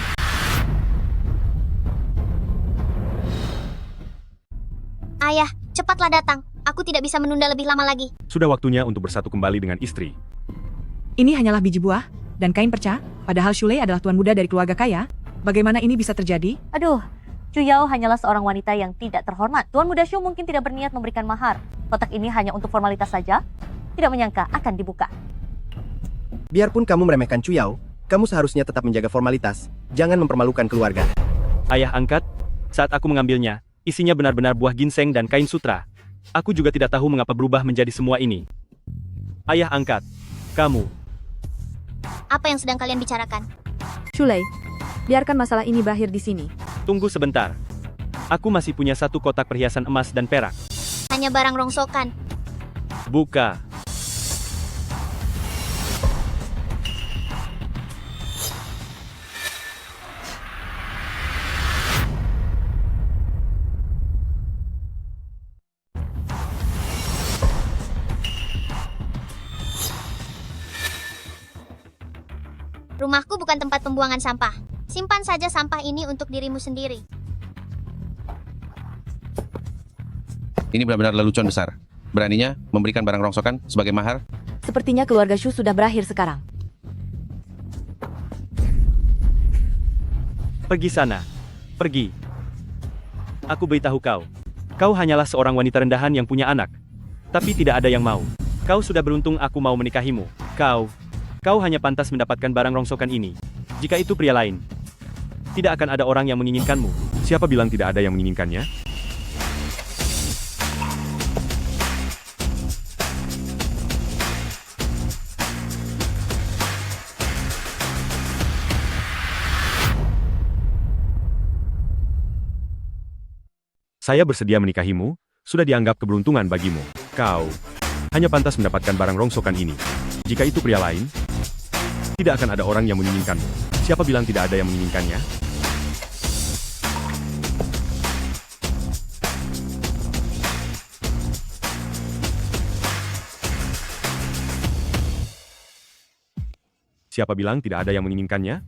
Ayah, cepatlah datang. Aku tidak bisa menunda lebih lama lagi. Sudah waktunya untuk bersatu kembali dengan istri. Ini hanyalah biji buah dan kain perca, padahal Shulei adalah tuan muda dari keluarga kaya. Bagaimana ini bisa terjadi? Aduh, Chu Yao hanyalah seorang wanita yang tidak terhormat. Tuan Muda Shu mungkin tidak berniat memberikan mahar. Kotak ini hanya untuk formalitas saja. Tidak menyangka akan dibuka. Biarpun kamu meremehkan Chu Yao, kamu seharusnya tetap menjaga formalitas. Jangan mempermalukan keluarga. Ayah angkat, Saat aku mengambilnya, isinya benar-benar buah ginseng dan kain sutra. Aku juga tidak tahu mengapa berubah menjadi semua ini. Ayah angkat, kamu. Apa yang sedang kalian bicarakan? Shulei, biarkan masalah ini berakhir di sini. Tunggu sebentar. Aku masih punya satu kotak perhiasan emas dan perak. Hanya barang rongsokan. Buka. Rumahku bukan tempat pembuangan sampah. Simpan saja sampah ini untuk dirimu sendiri. Ini benar-benar lelucon besar. Beraninya memberikan barang rongsokan sebagai mahar? Sepertinya keluarga Shu sudah berakhir sekarang. Pergi sana. Pergi. Aku beritahu kau. Kau hanyalah seorang wanita rendahan yang punya anak. Tapi tidak ada yang mau. Kau sudah beruntung aku mau menikahimu. Kau hanya pantas mendapatkan barang rongsokan ini. Jika itu pria lain, tidak akan ada orang yang menginginkanmu. Siapa bilang tidak ada yang menginginkannya? Saya bersedia menikahimu, sudah dianggap keberuntungan bagimu. Kau hanya pantas mendapatkan barang rongsokan ini. Jika itu pria lain, tidak akan ada orang yang menginginkanmu. Siapa bilang tidak ada yang menginginkannya? Siapa bilang tidak ada yang menginginkannya?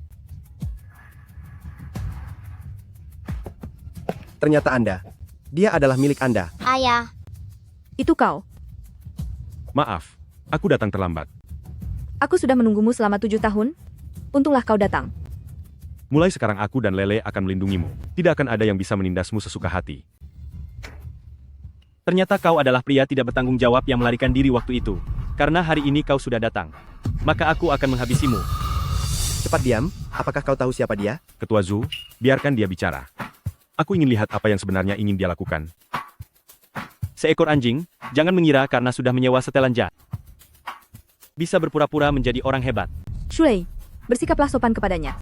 Ternyata Anda. Dia adalah milik Anda. Ayah. Itu kau. Maaf, aku datang terlambat. Aku sudah menunggumu selama 7 tahun. Untunglah kau datang. Mulai sekarang aku dan Lele akan melindungimu. Tidak akan ada yang bisa menindasmu sesuka hati. Ternyata kau adalah pria tidak bertanggung jawab yang melarikan diri waktu itu. Karena hari ini kau sudah datang. Maka aku akan menghabisimu. Cepat diam, apakah kau tahu siapa dia? Ketua Zhu, biarkan dia bicara. Aku ingin lihat apa yang sebenarnya ingin dia lakukan. Seekor anjing, jangan mengira karena sudah menyewa setelan jahat bisa berpura-pura menjadi orang hebat. Shulei, bersikaplah sopan kepadanya.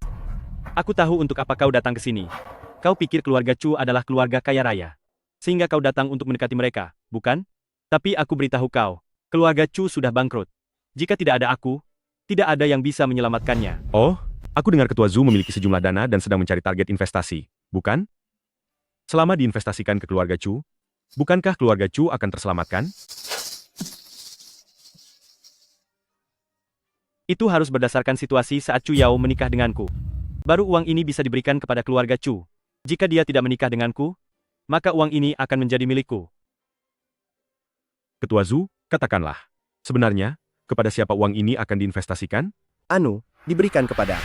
Aku tahu untuk apa kau datang ke sini. Kau pikir keluarga Chu adalah keluarga kaya raya. Sehingga kau datang untuk mendekati mereka, bukan? Tapi aku beritahu kau, keluarga Chu sudah bangkrut. Jika tidak ada aku, tidak ada yang bisa menyelamatkannya. Oh, aku dengar Ketua Zhu memiliki sejumlah dana dan sedang mencari target investasi, bukan? Selama diinvestasikan ke keluarga Chu, bukankah keluarga Chu akan terselamatkan? Itu harus berdasarkan situasi saat Chu Yao menikah denganku. Baru uang ini bisa diberikan kepada keluarga Chu. Jika dia tidak menikah denganku, maka uang ini akan menjadi milikku. Ketua Zhu, katakanlah. Sebenarnya, kepada siapa uang ini akan diinvestasikan? Anu, diberikan kepada.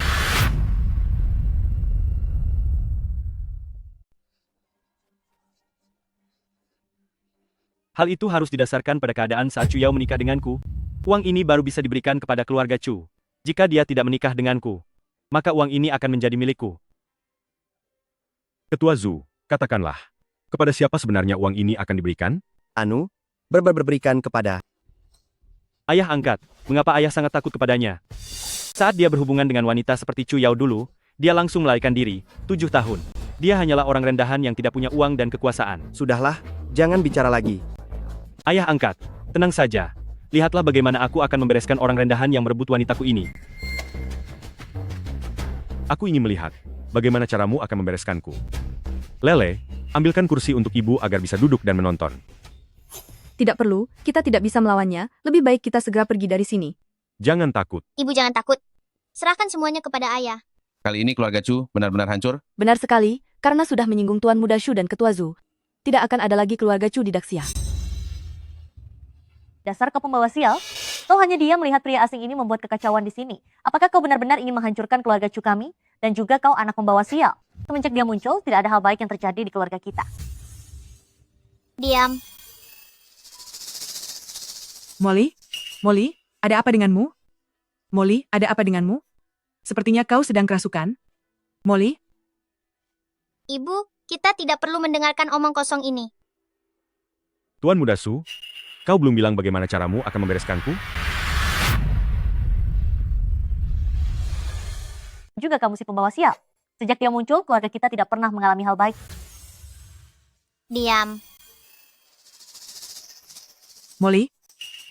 Hal itu harus didasarkan pada keadaan saat Chu Yao menikah denganku. Uang ini baru bisa diberikan kepada keluarga Chu. Jika dia tidak menikah denganku, maka uang ini akan menjadi milikku. Ketua Zhu, katakanlah. Kepada siapa sebenarnya uang ini akan diberikan? Anu, berberikan kepada. Ayah angkat, mengapa ayah sangat takut kepadanya? Saat dia berhubungan dengan wanita seperti Chu Yao dulu, dia langsung melarikan diri, 7 tahun. Dia hanyalah orang rendahan yang tidak punya uang dan kekuasaan. Sudahlah, jangan bicara lagi. Ayah angkat, tenang saja. Lihatlah bagaimana aku akan membereskan orang rendahan yang merebut wanitaku ini. Aku ingin melihat bagaimana caramu akan membereskanku. Lele, ambilkan kursi untuk ibu agar bisa duduk dan menonton. Tidak perlu, kita tidak bisa melawannya. Lebih baik kita segera pergi dari sini. Jangan takut. Ibu jangan takut. Serahkan semuanya kepada ayah. Kali ini keluarga Chu benar-benar hancur? Benar sekali, karena sudah menyinggung Tuan Muda Shu dan Ketua Zhu. Tidak akan ada lagi keluarga Chu di Daxia. Dasar kau pembawa sial, atau hanya dia melihat pria asing ini membuat kekacauan di sini? Apakah kau benar-benar ingin menghancurkan keluarga Chu kami? Dan juga kau anak pembawa sial. Semenjak dia muncul, tidak ada hal baik yang terjadi di keluarga kita. Diam. Molly? Molly, ada apa denganmu? Molly, ada apa denganmu? Sepertinya kau sedang kerasukan. Molly? Ibu, Kita tidak perlu mendengarkan omong kosong ini. Tuan Muda Su, kau belum bilang bagaimana caramu akan membereskanku? Juga kamu si pembawa sial. Sejak dia muncul, keluarga kita tidak pernah mengalami hal baik. Diam. Molly?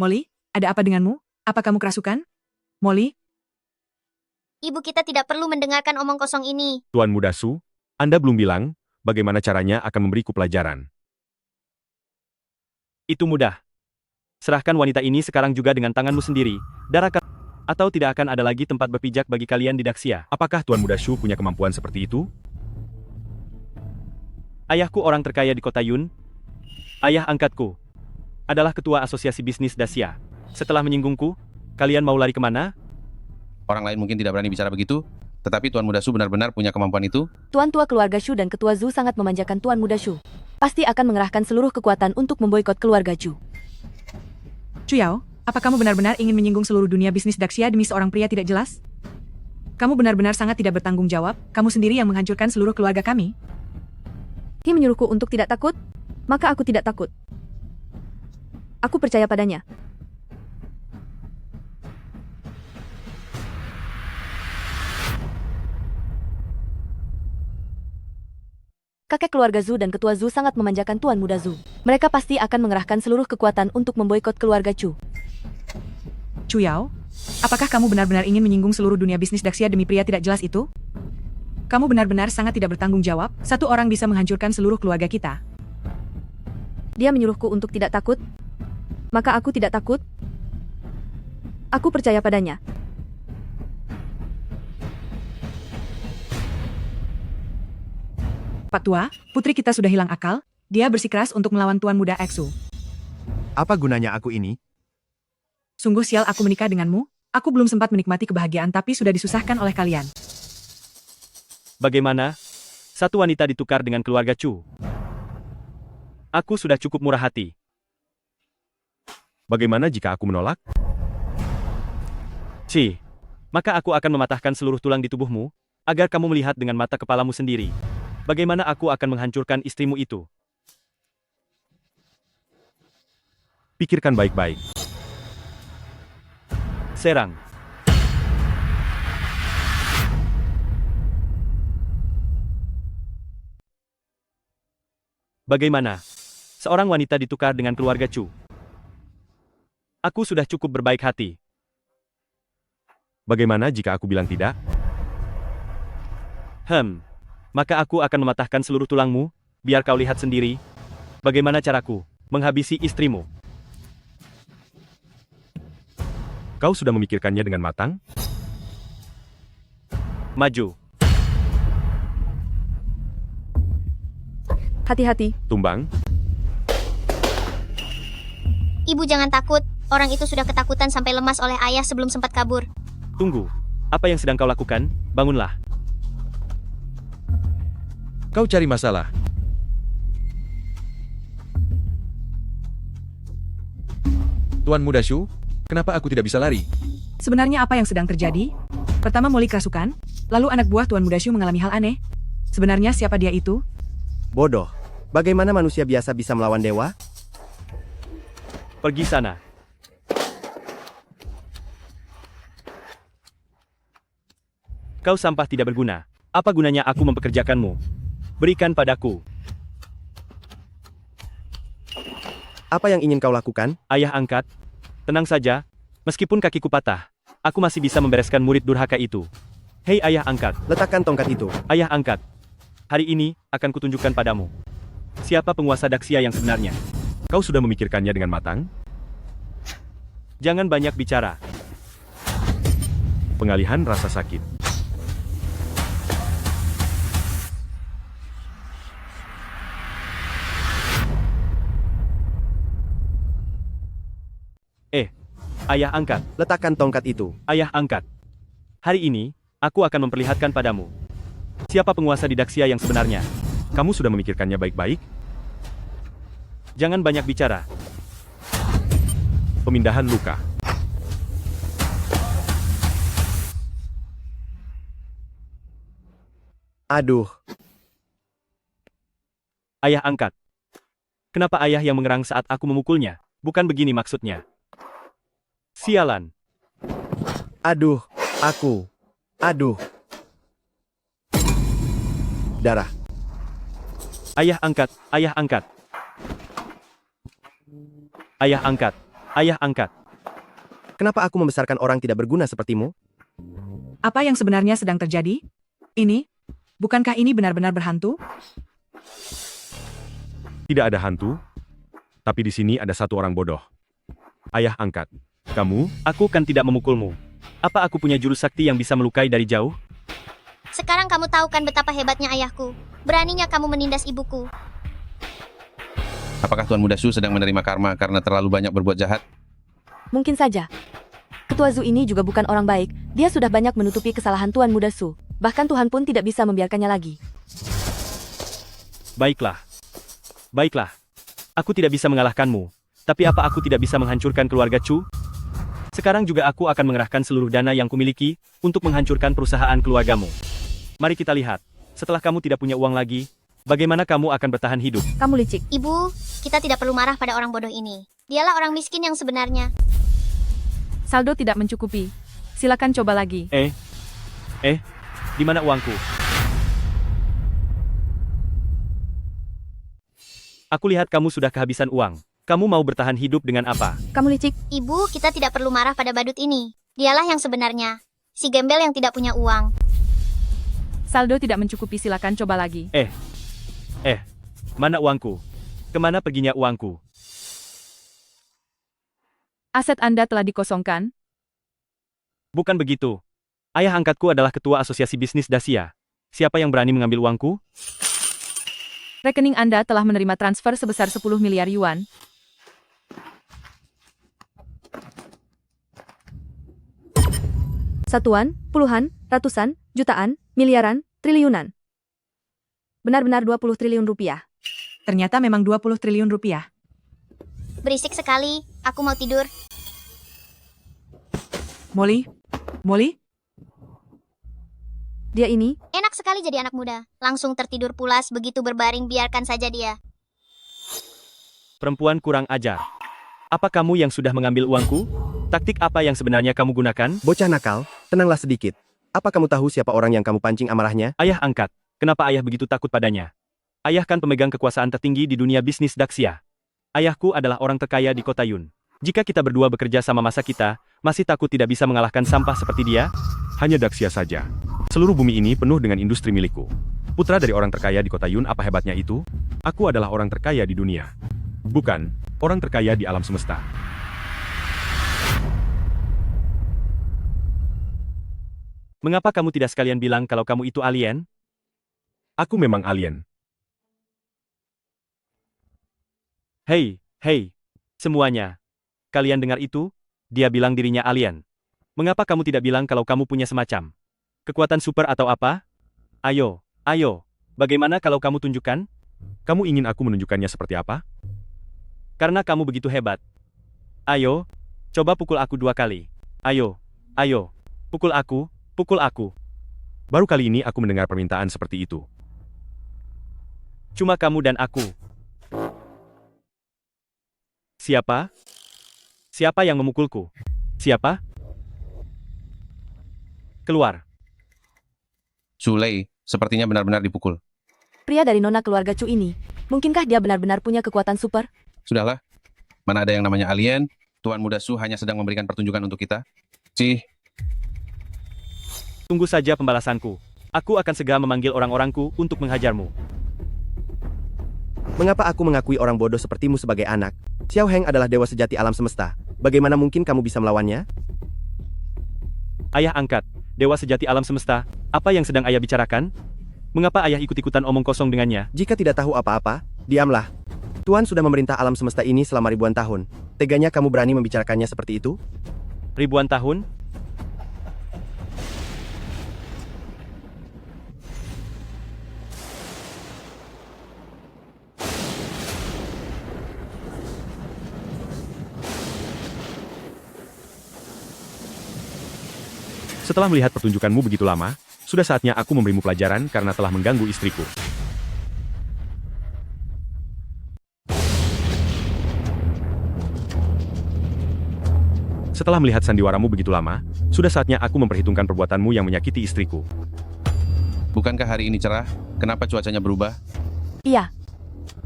Molly, ada apa denganmu? Apa kamu kerasukan? Molly? Ibu kita tidak perlu mendengarkan omong kosong ini. Tuan Muda Su, Anda belum bilang bagaimana caranya akan memberiku pelajaran. Itu mudah. Serahkan wanita ini sekarang juga dengan tanganmu sendiri, atau tidak akan ada lagi tempat berpijak bagi kalian di Daxia. Apakah Tuan Muda Shu punya kemampuan seperti itu? Ayahku orang terkaya di kota Yun. Ayah angkatku adalah ketua asosiasi bisnis Daxia. Setelah menyinggungku, kalian mau lari kemana? Orang lain mungkin tidak berani bicara begitu, tetapi Tuan Muda Su benar-benar punya kemampuan itu. Tuan tua keluarga Shu dan ketua Zhu sangat memanjakan Tuan Muda Shu. Pasti akan mengerahkan seluruh kekuatan untuk memboikot keluarga Chu. Chuyao, apa kamu benar-benar ingin menyinggung seluruh dunia bisnis Daxia demi seorang pria tidak jelas? Kamu benar-benar sangat tidak bertanggung jawab, kamu sendiri yang menghancurkan seluruh keluarga kami. Dia menyuruhku untuk tidak takut, maka aku tidak takut. Aku percaya padanya. Kakek keluarga Zhu dan ketua Zhu sangat memanjakan Tuan Muda Zhu. Mereka pasti akan mengerahkan seluruh kekuatan untuk memboikot keluarga Chu. Chuyao, apakah kamu benar-benar ingin menyinggung seluruh dunia bisnis Daxia demi pria tidak jelas itu? Kamu benar-benar sangat tidak bertanggung jawab, satu orang bisa menghancurkan seluruh keluarga kita. Dia menyuruhku untuk tidak takut, maka aku tidak takut. Aku percaya padanya. Pak Tua, putri kita sudah hilang akal, dia bersikeras untuk melawan Tuan Muda Exu. Apa gunanya aku ini? Sungguh sial aku menikah denganmu, aku belum sempat menikmati kebahagiaan tapi sudah disusahkan oleh kalian. Bagaimana? Satu wanita ditukar dengan keluarga Chu. Aku sudah cukup murah hati. Bagaimana jika aku menolak? Maka aku akan mematahkan seluruh tulang di tubuhmu, agar kamu melihat dengan mata kepalamu sendiri. Bagaimana aku akan menghancurkan istrimu itu? Pikirkan baik-baik. Serang. Bagaimana? Seorang wanita ditukar dengan keluarga Chu. Aku sudah cukup berbaik hati. Bagaimana jika aku bilang tidak? Maka aku akan mematahkan seluruh tulangmu, biar kau lihat sendiri. Bagaimana caraku menghabisi istrimu? Kau sudah memikirkannya dengan matang? Maju. Hati-hati. Tumbang. Ibu jangan takut, orang itu sudah ketakutan sampai lemas oleh ayah sebelum sempat kabur. Tunggu, apa yang sedang kau lakukan? Bangunlah. Kau cari masalah. Tuan Muda Shu, kenapa aku tidak bisa lari? Sebenarnya apa yang sedang terjadi? Pertama Molly kerasukan, lalu anak buah Tuan Muda Shu mengalami hal aneh. Sebenarnya siapa dia itu? Bodoh. Bagaimana manusia biasa bisa melawan dewa? Pergi sana. Kau sampah tidak berguna. Apa gunanya aku mempekerjakanmu? Berikan padaku. Apa yang ingin kau lakukan? Ayah angkat. Tenang saja. Meskipun kakiku patah, aku masih bisa membereskan murid durhaka itu. Hei ayah angkat. Letakkan tongkat itu. Ayah angkat. Hari ini, akan kutunjukkan padamu. Siapa penguasa Daxia yang sebenarnya? Kau sudah memikirkannya dengan matang? Jangan banyak bicara. Pengalihan rasa sakit. Ayah angkat. Letakkan tongkat itu. Ayah angkat. Hari ini, aku akan memperlihatkan padamu. Siapa penguasa di Daxia yang sebenarnya? Kamu sudah memikirkannya baik-baik? Jangan banyak bicara. Pemindahan luka. Aduh. Ayah angkat. Kenapa ayah yang mengerang saat aku memukulnya? Bukan begini maksudnya. Sialan. Aduh, aku. Aduh. Darah. Ayah angkat, ayah angkat. Ayah angkat, ayah angkat. Kenapa aku membesarkan orang tidak berguna sepertimu? Apa yang sebenarnya sedang terjadi? Ini? Bukankah ini benar-benar berhantu? Tidak ada hantu, tapi di sini ada satu orang bodoh. Ayah angkat. Kamu? Aku kan tidak memukulmu. Apa aku punya jurus sakti yang bisa melukai dari jauh? Sekarang kamu tahu kan betapa hebatnya ayahku. Beraninya kamu menindas ibuku. Apakah Tuan Muda Su sedang menerima karma karena terlalu banyak berbuat jahat? Mungkin saja. Ketua Zu ini juga bukan orang baik. Dia sudah banyak menutupi kesalahan Tuan Muda Su. Bahkan Tuhan pun tidak bisa membiarkannya lagi. Baiklah. Baiklah. Aku tidak bisa mengalahkanmu. Tapi apa aku tidak bisa menghancurkan keluarga Chu? Sekarang juga aku akan mengerahkan seluruh dana yang kumiliki untuk menghancurkan perusahaan keluargamu. Mari kita lihat. Setelah kamu tidak punya uang lagi, bagaimana kamu akan bertahan hidup? Kamu licik. Ibu, kita tidak perlu marah pada orang bodoh ini. Dialah orang miskin yang sebenarnya. Saldo tidak mencukupi. Silakan coba lagi. Di mana uangku? Aku lihat kamu sudah kehabisan uang. Kamu mau bertahan hidup dengan apa? Kamu licik. Ibu, kita tidak perlu marah pada badut ini. Dialah yang sebenarnya. Si gembel yang tidak punya uang. Saldo tidak mencukupi, silakan coba lagi. Mana uangku? Kemana perginya uangku? Aset Anda telah dikosongkan. Bukan begitu. Ayah angkatku adalah ketua asosiasi bisnis Dacia. Siapa yang berani mengambil uangku? Rekening Anda telah menerima transfer sebesar 10 miliar yuan. Satuan, puluhan, ratusan, jutaan, miliaran, triliunan. Benar-benar 20 triliun rupiah. Ternyata memang 20 triliun rupiah. Berisik sekali. Aku mau tidur. Molly? Molly? Dia ini? Enak sekali jadi anak muda. Langsung tertidur pulas begitu berbaring, biarkan saja dia. Perempuan kurang ajar. Apa kamu yang sudah mengambil uangku? Taktik apa yang sebenarnya kamu gunakan? Bocah nakal, tenanglah sedikit. Apa kamu tahu siapa orang yang kamu pancing amarahnya? Ayah angkat. Kenapa ayah begitu takut padanya? Ayah kan pemegang kekuasaan tertinggi di dunia bisnis Dacia. Ayahku adalah orang terkaya di kota Yun. Jika kita berdua bekerja sama masa kita, masih takut tidak bisa mengalahkan sampah seperti dia? Hanya Dacia saja. Seluruh bumi ini penuh dengan industri milikku. Putra dari orang terkaya di kota Yun, apa hebatnya itu? Aku adalah orang terkaya di dunia. Bukan, orang terkaya di alam semesta. Mengapa kamu tidak sekalian bilang kalau kamu itu alien? Aku memang alien. Hei, semuanya. Kalian dengar itu? Dia bilang dirinya alien. Mengapa kamu tidak bilang kalau kamu punya semacam kekuatan super atau apa? Ayo. Bagaimana kalau kamu tunjukkan? Kamu ingin aku menunjukkannya seperti apa? Karena kamu begitu hebat. Ayo, coba pukul aku 2 kali. Ayo. Pukul aku. Baru kali ini aku mendengar permintaan seperti itu. Cuma kamu dan aku. Siapa? Siapa yang memukulku? Siapa? Keluar. Sulei, sepertinya benar-benar dipukul. Pria dari nona keluarga Chu ini. Mungkinkah dia benar-benar punya kekuatan super? Sudahlah. Mana ada yang namanya alien? Tuan Muda Su hanya sedang memberikan pertunjukan untuk kita. Tunggu saja pembalasanku. Aku akan segera memanggil orang-orangku untuk menghajarmu. Mengapa aku mengakui orang bodoh sepertimu sebagai anak? Xiao Heng adalah dewa sejati alam semesta. Bagaimana mungkin kamu bisa melawannya? Ayah angkat, dewa sejati alam semesta, apa yang sedang ayah bicarakan? Mengapa ayah ikut-ikutan omong kosong dengannya? Jika tidak tahu apa-apa, diamlah. Tuan sudah memerintah alam semesta ini selama ribuan tahun. Teganya kamu berani membicarakannya seperti itu? Ribuan tahun? Setelah melihat pertunjukanmu begitu lama, sudah saatnya aku memberimu pelajaran karena telah mengganggu istriku. Setelah melihat sandiwaramu begitu lama, sudah saatnya aku memperhitungkan perbuatanmu yang menyakiti istriku. Bukankah hari ini cerah? Kenapa cuacanya berubah? Iya.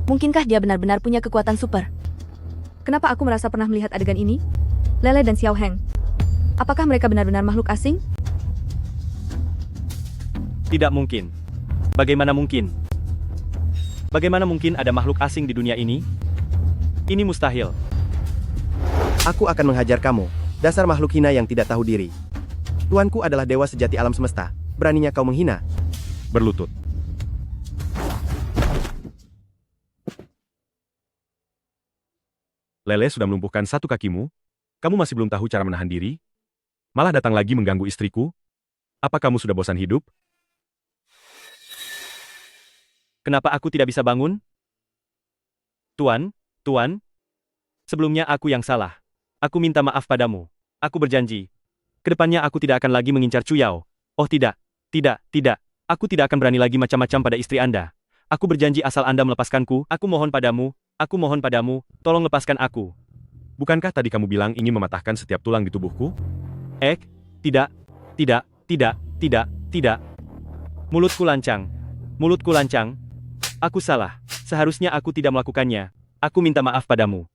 Mungkinkah dia benar-benar punya kekuatan super? Kenapa aku merasa pernah melihat adegan ini? Lele dan Xiao Heng. Apakah mereka benar-benar makhluk asing? Tidak mungkin. Bagaimana mungkin? Bagaimana mungkin ada makhluk asing di dunia ini? Ini mustahil. Aku akan menghajar kamu, dasar makhluk hina yang tidak tahu diri. Tuanku adalah dewa sejati alam semesta, beraninya kau menghina? Berlutut. Lele sudah melumpuhkan satu kakimu? Kamu masih belum tahu cara menahan diri? Malah datang lagi mengganggu istriku? Apa kamu sudah bosan hidup? Kenapa aku tidak bisa bangun? Tuan, sebelumnya aku yang salah. Aku minta maaf padamu. Aku berjanji. Kedepannya aku tidak akan lagi mengincar Cuyao. Oh tidak. Aku tidak akan berani lagi macam-macam pada istri Anda. Aku berjanji asal Anda melepaskanku. Aku mohon padamu, tolong lepaskan aku. Bukankah tadi kamu bilang ingin mematahkan setiap tulang di tubuhku? Tidak. Mulutku lancang. Aku salah. Seharusnya aku tidak melakukannya. Aku minta maaf padamu.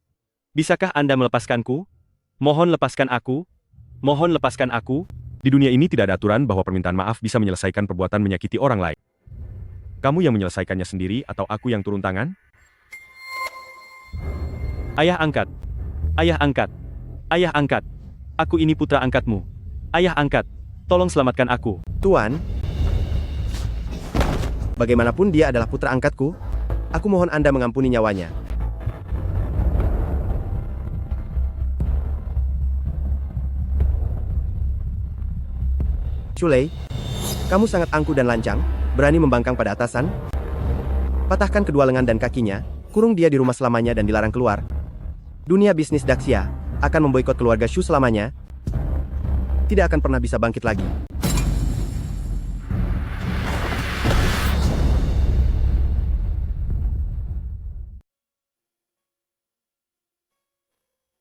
Bisakah Anda melepaskanku? Mohon lepaskan aku. Di dunia ini tidak ada aturan bahwa permintaan maaf bisa menyelesaikan perbuatan menyakiti orang lain. Kamu yang menyelesaikannya sendiri atau aku yang turun tangan? Ayah angkat. Aku ini putra angkatmu. Ayah angkat. Tolong selamatkan aku. Tuan, bagaimanapun dia adalah putra angkatku, aku mohon Anda mengampuni nyawanya. Shulei, kamu sangat angkuh dan lancang, berani membangkang pada atasan? Patahkan kedua lengan dan kakinya, kurung dia di rumah selamanya dan dilarang keluar. Dunia bisnis Daxia akan memboikot keluarga Shu selamanya. Tidak akan pernah bisa bangkit lagi.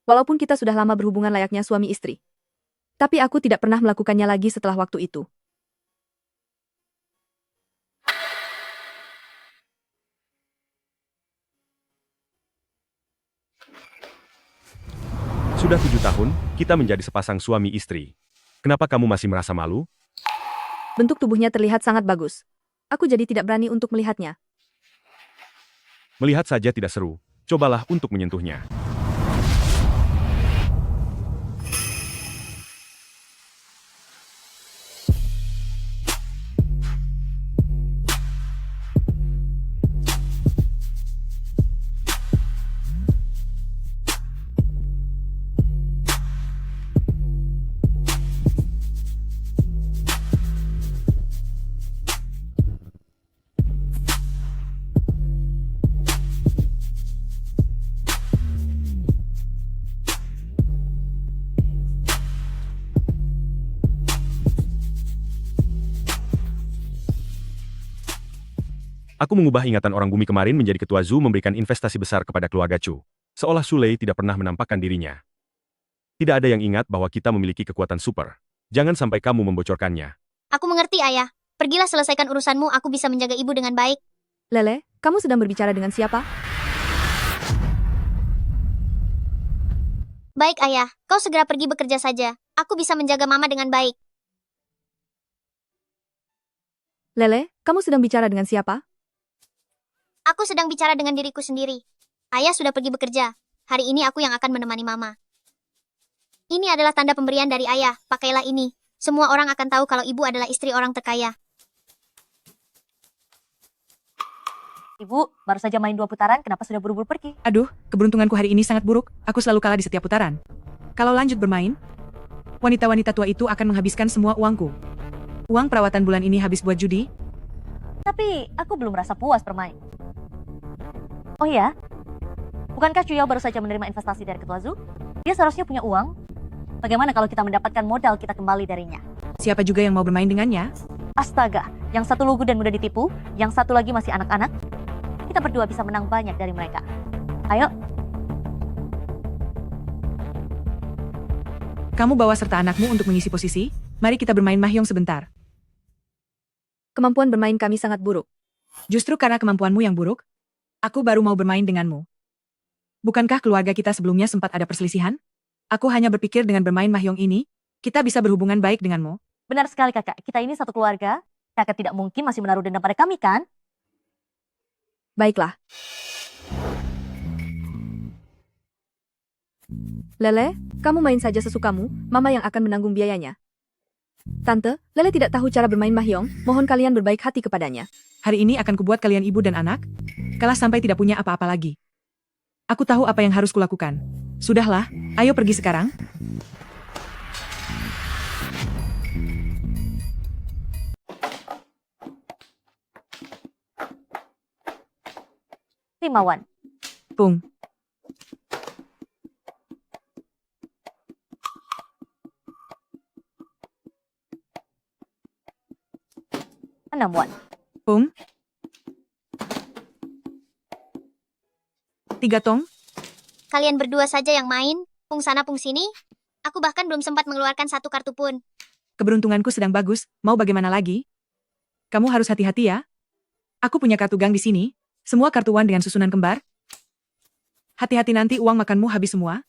Walaupun kita sudah lama berhubungan layaknya suami istri. Tapi aku tidak pernah melakukannya lagi setelah waktu itu. Sudah 7 tahun, kita menjadi sepasang suami istri. Kenapa kamu masih merasa malu? Bentuk tubuhnya terlihat sangat bagus. Aku jadi tidak berani untuk melihatnya. Melihat saja tidak seru. Cobalah untuk menyentuhnya. Aku mengubah ingatan orang bumi kemarin menjadi ketua Zhu memberikan investasi besar kepada keluarga Chu. Seolah Shulei tidak pernah menampakkan dirinya. Tidak ada yang ingat bahwa kita memiliki kekuatan super. Jangan sampai kamu membocorkannya. Aku mengerti, Ayah. Pergilah selesaikan urusanmu, aku bisa menjaga ibu dengan baik. Lele, kamu sedang berbicara dengan siapa? Baik, Ayah. Kau segera pergi bekerja saja. Aku bisa menjaga Mama dengan baik. Lele, kamu sedang bicara dengan siapa? Aku sedang bicara dengan diriku sendiri. Ayah sudah pergi bekerja. Hari ini aku yang akan menemani Mama. Ini adalah tanda pemberian dari Ayah. Pakailah ini. Semua orang akan tahu kalau ibu adalah istri orang terkaya. Ibu, baru saja main 2 putaran, kenapa sudah buru-buru pergi? Aduh, keberuntunganku hari ini sangat buruk. Aku selalu kalah di setiap putaran. Kalau lanjut bermain, wanita-wanita tua itu akan menghabiskan semua uangku. Uang perawatan bulan ini habis buat judi. Tapi, aku belum merasa puas bermain. Oh iya? Bukankah Cuyao baru saja menerima investasi dari Ketua Zhu? Dia seharusnya punya uang. Bagaimana kalau kita mendapatkan modal kita kembali darinya? Siapa juga yang mau bermain dengannya? Astaga, yang satu lugu dan mudah ditipu, yang satu lagi masih anak-anak. Kita berdua bisa menang banyak dari mereka. Ayo. Kamu bawa serta anakmu untuk mengisi posisi? Mari kita bermain mahjong sebentar. Kemampuan bermain kami sangat buruk. Justru karena kemampuanmu yang buruk, aku baru mau bermain denganmu. Bukankah keluarga kita sebelumnya sempat ada perselisihan? Aku hanya berpikir dengan bermain mahjong ini, kita bisa berhubungan baik denganmu. Benar sekali kakak, kita ini satu keluarga. Kakak tidak mungkin masih menaruh dendam pada kami kan? Baiklah. Lele, kamu main saja sesukamu, Mama yang akan menanggung biayanya. Tante, Lele tidak tahu cara bermain mahjong, mohon kalian berbaik hati kepadanya. Hari ini akan kubuat kalian ibu dan anak, kalah sampai tidak punya apa-apa lagi. Aku tahu apa yang harus kulakukan. Sudahlah, ayo pergi sekarang. Rimawan. Pung. Enam Wan. Pung. 3 tong. Kalian berdua saja yang main, pung sana pung sini. Aku bahkan belum sempat mengeluarkan satu kartu pun. Keberuntunganku sedang bagus, mau bagaimana lagi? Kamu harus hati-hati ya. Aku punya kartu gang di sini, semua kartu Wan dengan susunan kembar. Hati-hati nanti uang makanmu habis semua.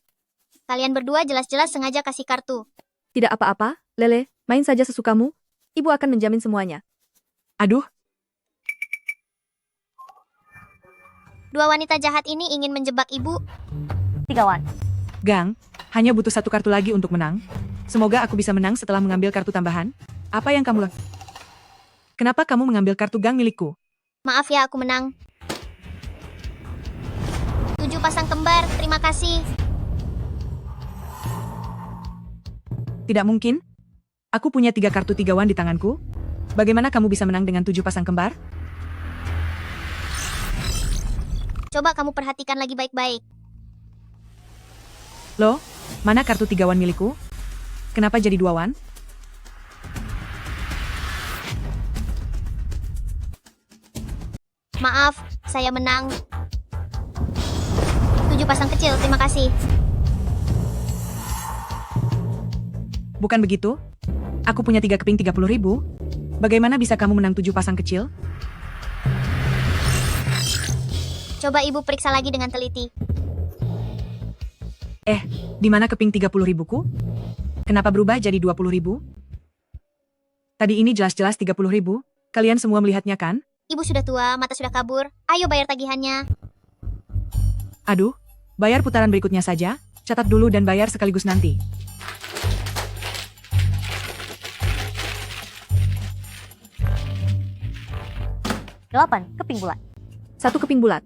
Kalian berdua jelas-jelas sengaja kasih kartu. Tidak apa-apa, Lele, main saja sesukamu. Ibu akan menjamin semuanya. Aduh, Dua wanita jahat ini ingin menjebak ibu. 3 Wan. Gang, hanya butuh satu kartu lagi untuk menang. Semoga aku bisa menang setelah mengambil kartu tambahan. Apa yang kamu lakukan? Kenapa kamu mengambil kartu gang milikku? Maaf ya aku menang. 7 pasang kembar, terima kasih. Tidak mungkin. Aku punya 3 kartu 3 Wan di tanganku. Bagaimana kamu bisa menang dengan 7 pasang kembar? Coba kamu perhatikan lagi baik-baik. Loh, mana kartu 3 Wan milikku? Kenapa jadi 2 Wan? Maaf, saya menang. 7 pasang kecil, terima kasih. Bukan begitu? Aku punya 3 keping 30.000. Bagaimana bisa kamu menang 7 pasang kecil? Coba ibu periksa lagi dengan teliti. Di mana keping 30.000-ku? Kenapa berubah jadi 20.000? Tadi ini jelas-jelas 30.000. Kalian semua melihatnya kan? Ibu sudah tua, mata sudah kabur. Ayo bayar tagihannya. Aduh, bayar putaran berikutnya saja. Catat dulu dan bayar sekaligus nanti. Delapan keping bulat. 1 keping bulat.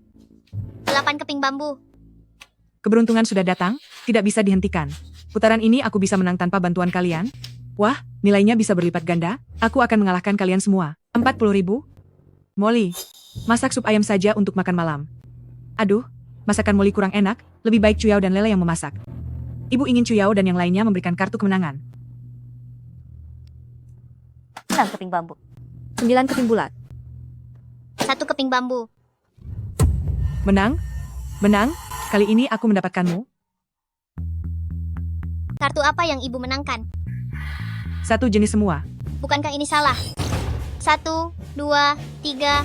8 keping bambu. Keberuntungan sudah datang, tidak bisa dihentikan. Putaran ini aku bisa menang tanpa bantuan kalian. Wah, nilainya bisa berlipat ganda. Aku akan mengalahkan kalian semua. 40.000? Molly, masak sup ayam saja untuk makan malam. Aduh, masakan Molly kurang enak. Lebih baik Cuyao dan Lele yang memasak. Ibu ingin Cuyao dan yang lainnya memberikan kartu kemenangan. 6 keping bambu. 9 keping bulat. 1 keping bambu. Menang? Menang? Kali ini aku mendapatkanmu. Kartu apa yang ibu menangkan? 1 jenis semua. Bukankah ini salah? 1, 2, 3,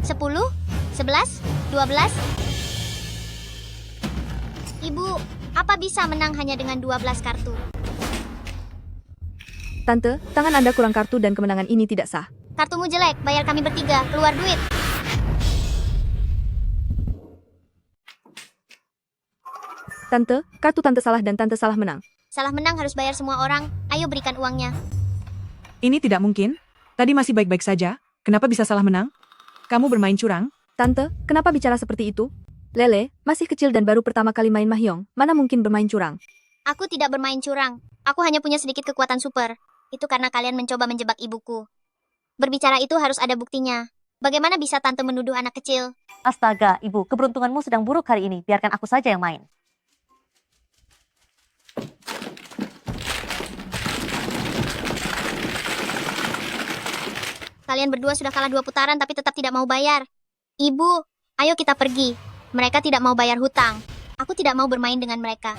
10, 11, 12. Ibu, apa bisa menang hanya dengan 12 kartu? Tante, tangan Anda kurang kartu dan kemenangan ini tidak sah. Kartumu jelek, bayar kami bertiga, keluar duit. Tante, kartu Tante salah dan Tante salah menang. Salah menang harus bayar semua orang, ayo berikan uangnya. Ini tidak mungkin. Tadi masih baik-baik saja. Kenapa bisa salah menang? Kamu bermain curang? Tante, kenapa bicara seperti itu? Lele, masih kecil dan baru pertama kali main mahjong, mana mungkin bermain curang? Aku tidak bermain curang. Aku hanya punya sedikit kekuatan super. Itu karena kalian mencoba menjebak ibuku. Berbicara itu harus ada buktinya. Bagaimana bisa Tante menuduh anak kecil? Astaga, ibu, keberuntunganmu sedang buruk hari ini. Biarkan aku saja yang main. Kalian berdua sudah kalah 2 putaran tapi tetap tidak mau bayar. Ibu, ayo kita pergi. Mereka tidak mau bayar hutang. Aku tidak mau bermain dengan mereka.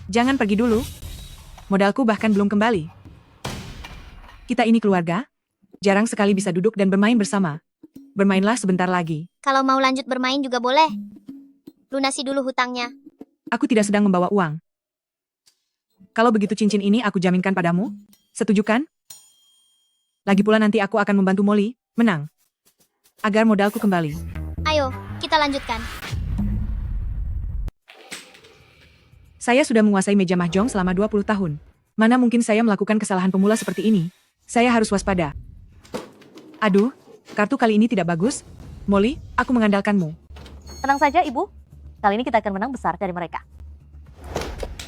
Jangan pergi dulu. Modalku bahkan belum kembali. Kita ini keluarga. Jarang sekali bisa duduk dan bermain bersama. Bermainlah sebentar lagi. Kalau mau lanjut bermain juga boleh. Lunasi dulu hutangnya. Aku tidak sedang membawa uang. Kalau begitu cincin ini aku jaminkan padamu. Setuju kan? Lagi pula nanti aku akan membantu Molly menang. Agar modalku kembali. Ayo, kita lanjutkan. Saya sudah menguasai meja mahjong selama 20 tahun. Mana mungkin saya melakukan kesalahan pemula seperti ini? Saya harus waspada. Aduh, kartu kali ini tidak bagus. Molly, aku mengandalkanmu. Tenang saja, Ibu. Kali ini kita akan menang besar dari mereka.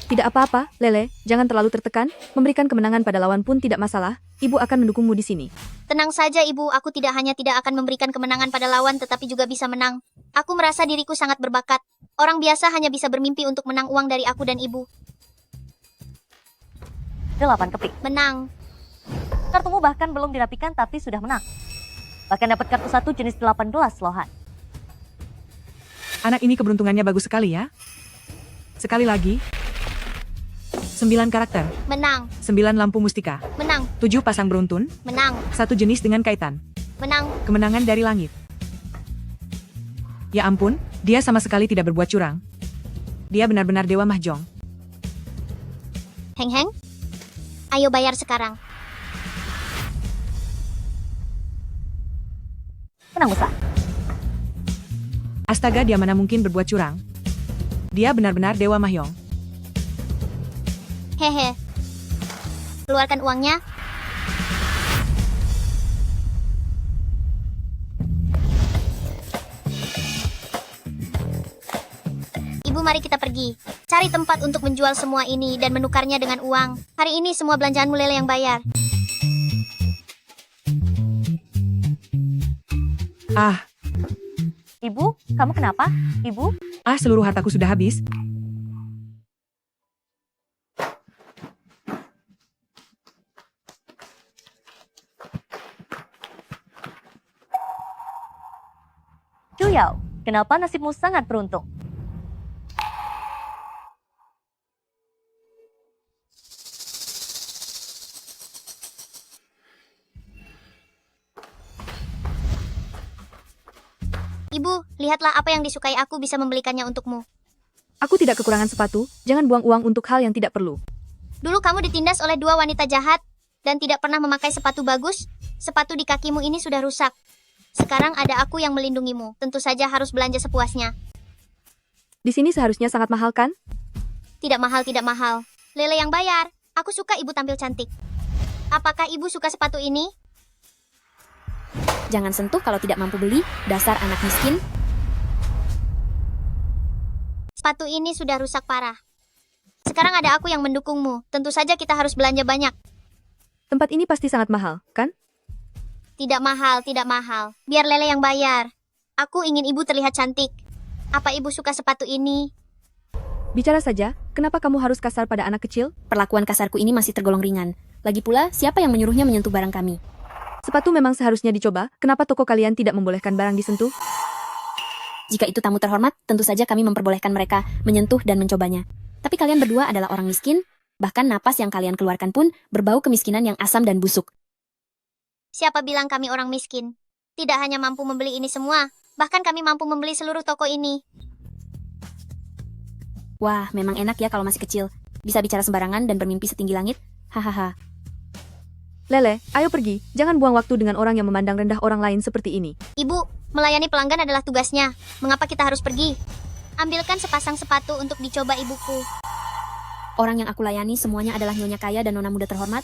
Tidak apa-apa, Lele, jangan terlalu tertekan. Memberikan kemenangan pada lawan pun tidak masalah. Ibu akan mendukungmu di sini. Tenang saja Ibu, aku tidak hanya tidak akan memberikan kemenangan pada lawan tetapi juga bisa menang. Aku merasa diriku sangat berbakat. Orang biasa hanya bisa bermimpi untuk menang uang dari aku dan Ibu. 8 kepik. Menang. Kartumu bahkan belum dirapikan tapi sudah menang. Bahkan dapat kartu 1 jenis 18 lohan. Anak ini keberuntungannya bagus sekali ya. Sekali lagi. 9 karakter. Menang. 9 lampu mustika. Menang. 7 pasang beruntun. Menang. 1 jenis dengan kaitan. Menang. Kemenangan dari langit. Ya ampun, dia sama sekali tidak berbuat curang. Dia benar-benar dewa mahjong. Heng-heng. Ayo bayar sekarang. Menang besar. Astaga, dia mana mungkin berbuat curang. Dia benar-benar dewa mahjong. Hehe. Keluarkan uangnya. Ibu, mari kita pergi. Cari tempat untuk menjual semua ini dan menukarnya dengan uang. Hari ini semua belanjaanmu Lele yang bayar. Ah, Ibu, kamu kenapa? Ibu? seluruh hartaku sudah habis. Cuyao, kenapa nasibmu sangat beruntung? Ibu, lihatlah apa yang disukai aku bisa membelikannya untukmu. Aku tidak kekurangan sepatu, jangan buang uang untuk hal yang tidak perlu. Dulu kamu ditindas oleh 2 wanita jahat dan tidak pernah memakai sepatu bagus. Sepatu di kakimu ini sudah rusak. Sekarang ada aku yang melindungimu. Tentu saja harus belanja sepuasnya. Di sini seharusnya sangat mahal kan? Tidak mahal, tidak mahal. Lele yang bayar. Aku suka ibu tampil cantik. Apakah ibu suka sepatu ini? Jangan sentuh kalau tidak mampu beli, dasar anak miskin. Sepatu ini sudah rusak parah. Sekarang ada aku yang mendukungmu. Tentu saja kita harus belanja banyak. Tempat ini pasti sangat mahal, kan? Tidak mahal, tidak mahal. Biar Lele yang bayar. Aku ingin ibu terlihat cantik. Apa ibu suka sepatu ini? Bicara saja, kenapa kamu harus kasar pada anak kecil? Perlakuan kasarku ini masih tergolong ringan. Lagi pula, siapa yang menyuruhnya menyentuh barang kami? Sepatu memang seharusnya dicoba, kenapa toko kalian tidak membolehkan barang disentuh? Jika itu tamu terhormat, tentu saja kami memperbolehkan mereka menyentuh dan mencobanya. Tapi kalian berdua adalah orang miskin, bahkan napas yang kalian keluarkan pun berbau kemiskinan yang asam dan busuk. Siapa bilang kami orang miskin? Tidak hanya mampu membeli ini semua, bahkan kami mampu membeli seluruh toko ini. Wah, memang enak ya kalau masih kecil. Bisa bicara sembarangan dan bermimpi setinggi langit. Hahaha. Lele, ayo pergi. Jangan buang waktu dengan orang yang memandang rendah orang lain seperti ini. Ibu, melayani pelanggan adalah tugasnya. Mengapa kita harus pergi? Ambilkan sepasang sepatu untuk dicoba ibuku. Orang yang aku layani semuanya adalah nyonya kaya dan nona muda terhormat.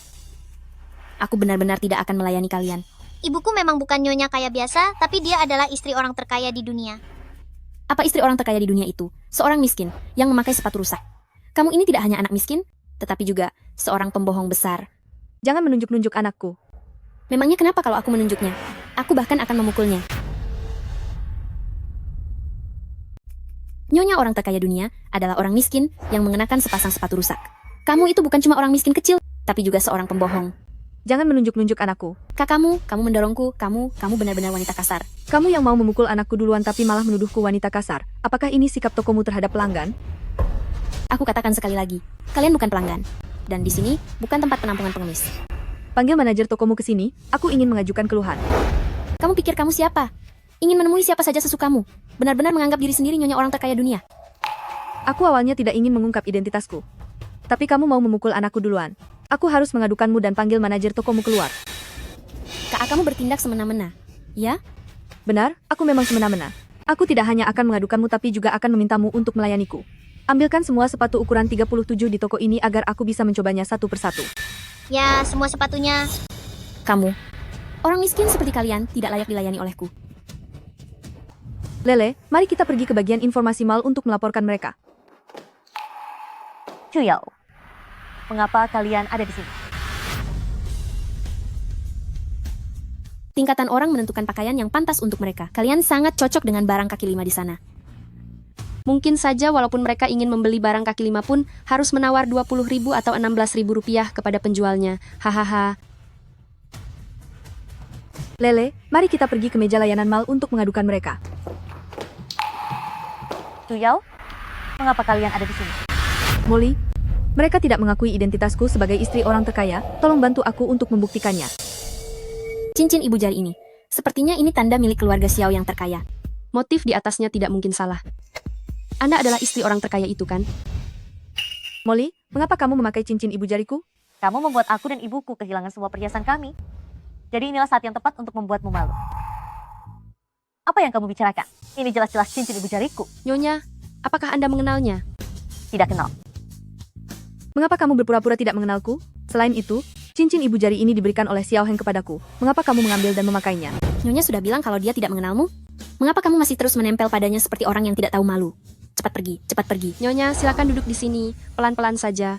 Aku benar-benar tidak akan melayani kalian. Ibuku memang bukan nyonya kaya biasa, tapi dia adalah istri orang terkaya di dunia. Apa istri orang terkaya di dunia itu? Seorang miskin yang memakai sepatu rusak. Kamu ini tidak hanya anak miskin, tetapi juga seorang pembohong besar. Jangan menunjuk-nunjuk anakku. Memangnya kenapa kalau aku menunjuknya? Aku bahkan akan memukulnya. Nyonya orang terkaya dunia adalah orang miskin yang mengenakan sepasang sepatu rusak. Kamu itu bukan cuma orang miskin kecil, tapi juga seorang pembohong. Jangan menunjuk-nunjuk anakku. Kamu mendorongku, kamu benar-benar wanita kasar. Kamu yang mau memukul anakku duluan tapi malah menuduhku wanita kasar. Apakah ini sikap tokomu terhadap pelanggan? Aku katakan sekali lagi, kalian bukan pelanggan. Dan di sini bukan tempat penampungan pengemis. Panggil manajer tokomu ke sini, aku ingin mengajukan keluhan. Kamu pikir kamu siapa? Ingin menemui siapa saja sesukamu. Benar-benar menganggap diri sendiri nyonya orang terkaya dunia. Aku awalnya tidak ingin mengungkap identitasku. Tapi kamu mau memukul anakku duluan. Aku harus mengadukanmu dan panggil manajer tokomu keluar. Kak, kamu bertindak semena-mena. Ya? Benar, aku memang semena-mena. Aku tidak hanya akan mengadukanmu tapi juga akan memintamu untuk melayaniku. Ambilkan semua sepatu ukuran 37 di toko ini agar aku bisa mencobanya satu persatu. Ya, semua sepatunya. Kamu. Orang miskin seperti kalian tidak layak dilayani olehku. Lele, mari kita pergi ke bagian informasi mal untuk melaporkan mereka. Chuyao, mengapa kalian ada di sini? Tingkatan orang menentukan pakaian yang pantas untuk mereka. Kalian sangat cocok dengan barang kaki lima di sana. Mungkin saja walaupun mereka ingin membeli barang kaki lima pun harus menawar 20.000 atau 16.000 rupiah kepada penjualnya. Hahaha. Lele, mari kita pergi ke meja layanan mal untuk mengadukan mereka. Chuyao, mengapa kalian ada di sini? Molly, mereka tidak mengakui identitasku sebagai istri orang terkaya. Tolong bantu aku untuk membuktikannya. Cincin ibu jari ini. Sepertinya ini tanda milik keluarga Xiao yang terkaya. Motif di atasnya tidak mungkin salah. Anda adalah istri orang terkaya itu kan? Molly, mengapa kamu memakai cincin ibu jariku? Kamu membuat aku dan ibuku kehilangan semua perhiasan kami. Jadi inilah saat yang tepat untuk membuatmu malu. Apa yang kamu bicarakan? Ini jelas-jelas cincin ibu jariku. Nyonya, apakah Anda mengenalnya? Tidak kenal. Mengapa kamu berpura-pura tidak mengenalku? Selain itu, cincin ibu jari ini diberikan oleh Xiao Heng kepadaku. Mengapa kamu mengambil dan memakainya? Nyonya sudah bilang kalau dia tidak mengenalmu. Mengapa kamu masih terus menempel padanya seperti orang yang tidak tahu malu? Cepat pergi, cepat pergi. Nyonya, silakan duduk di sini. Pelan-pelan saja.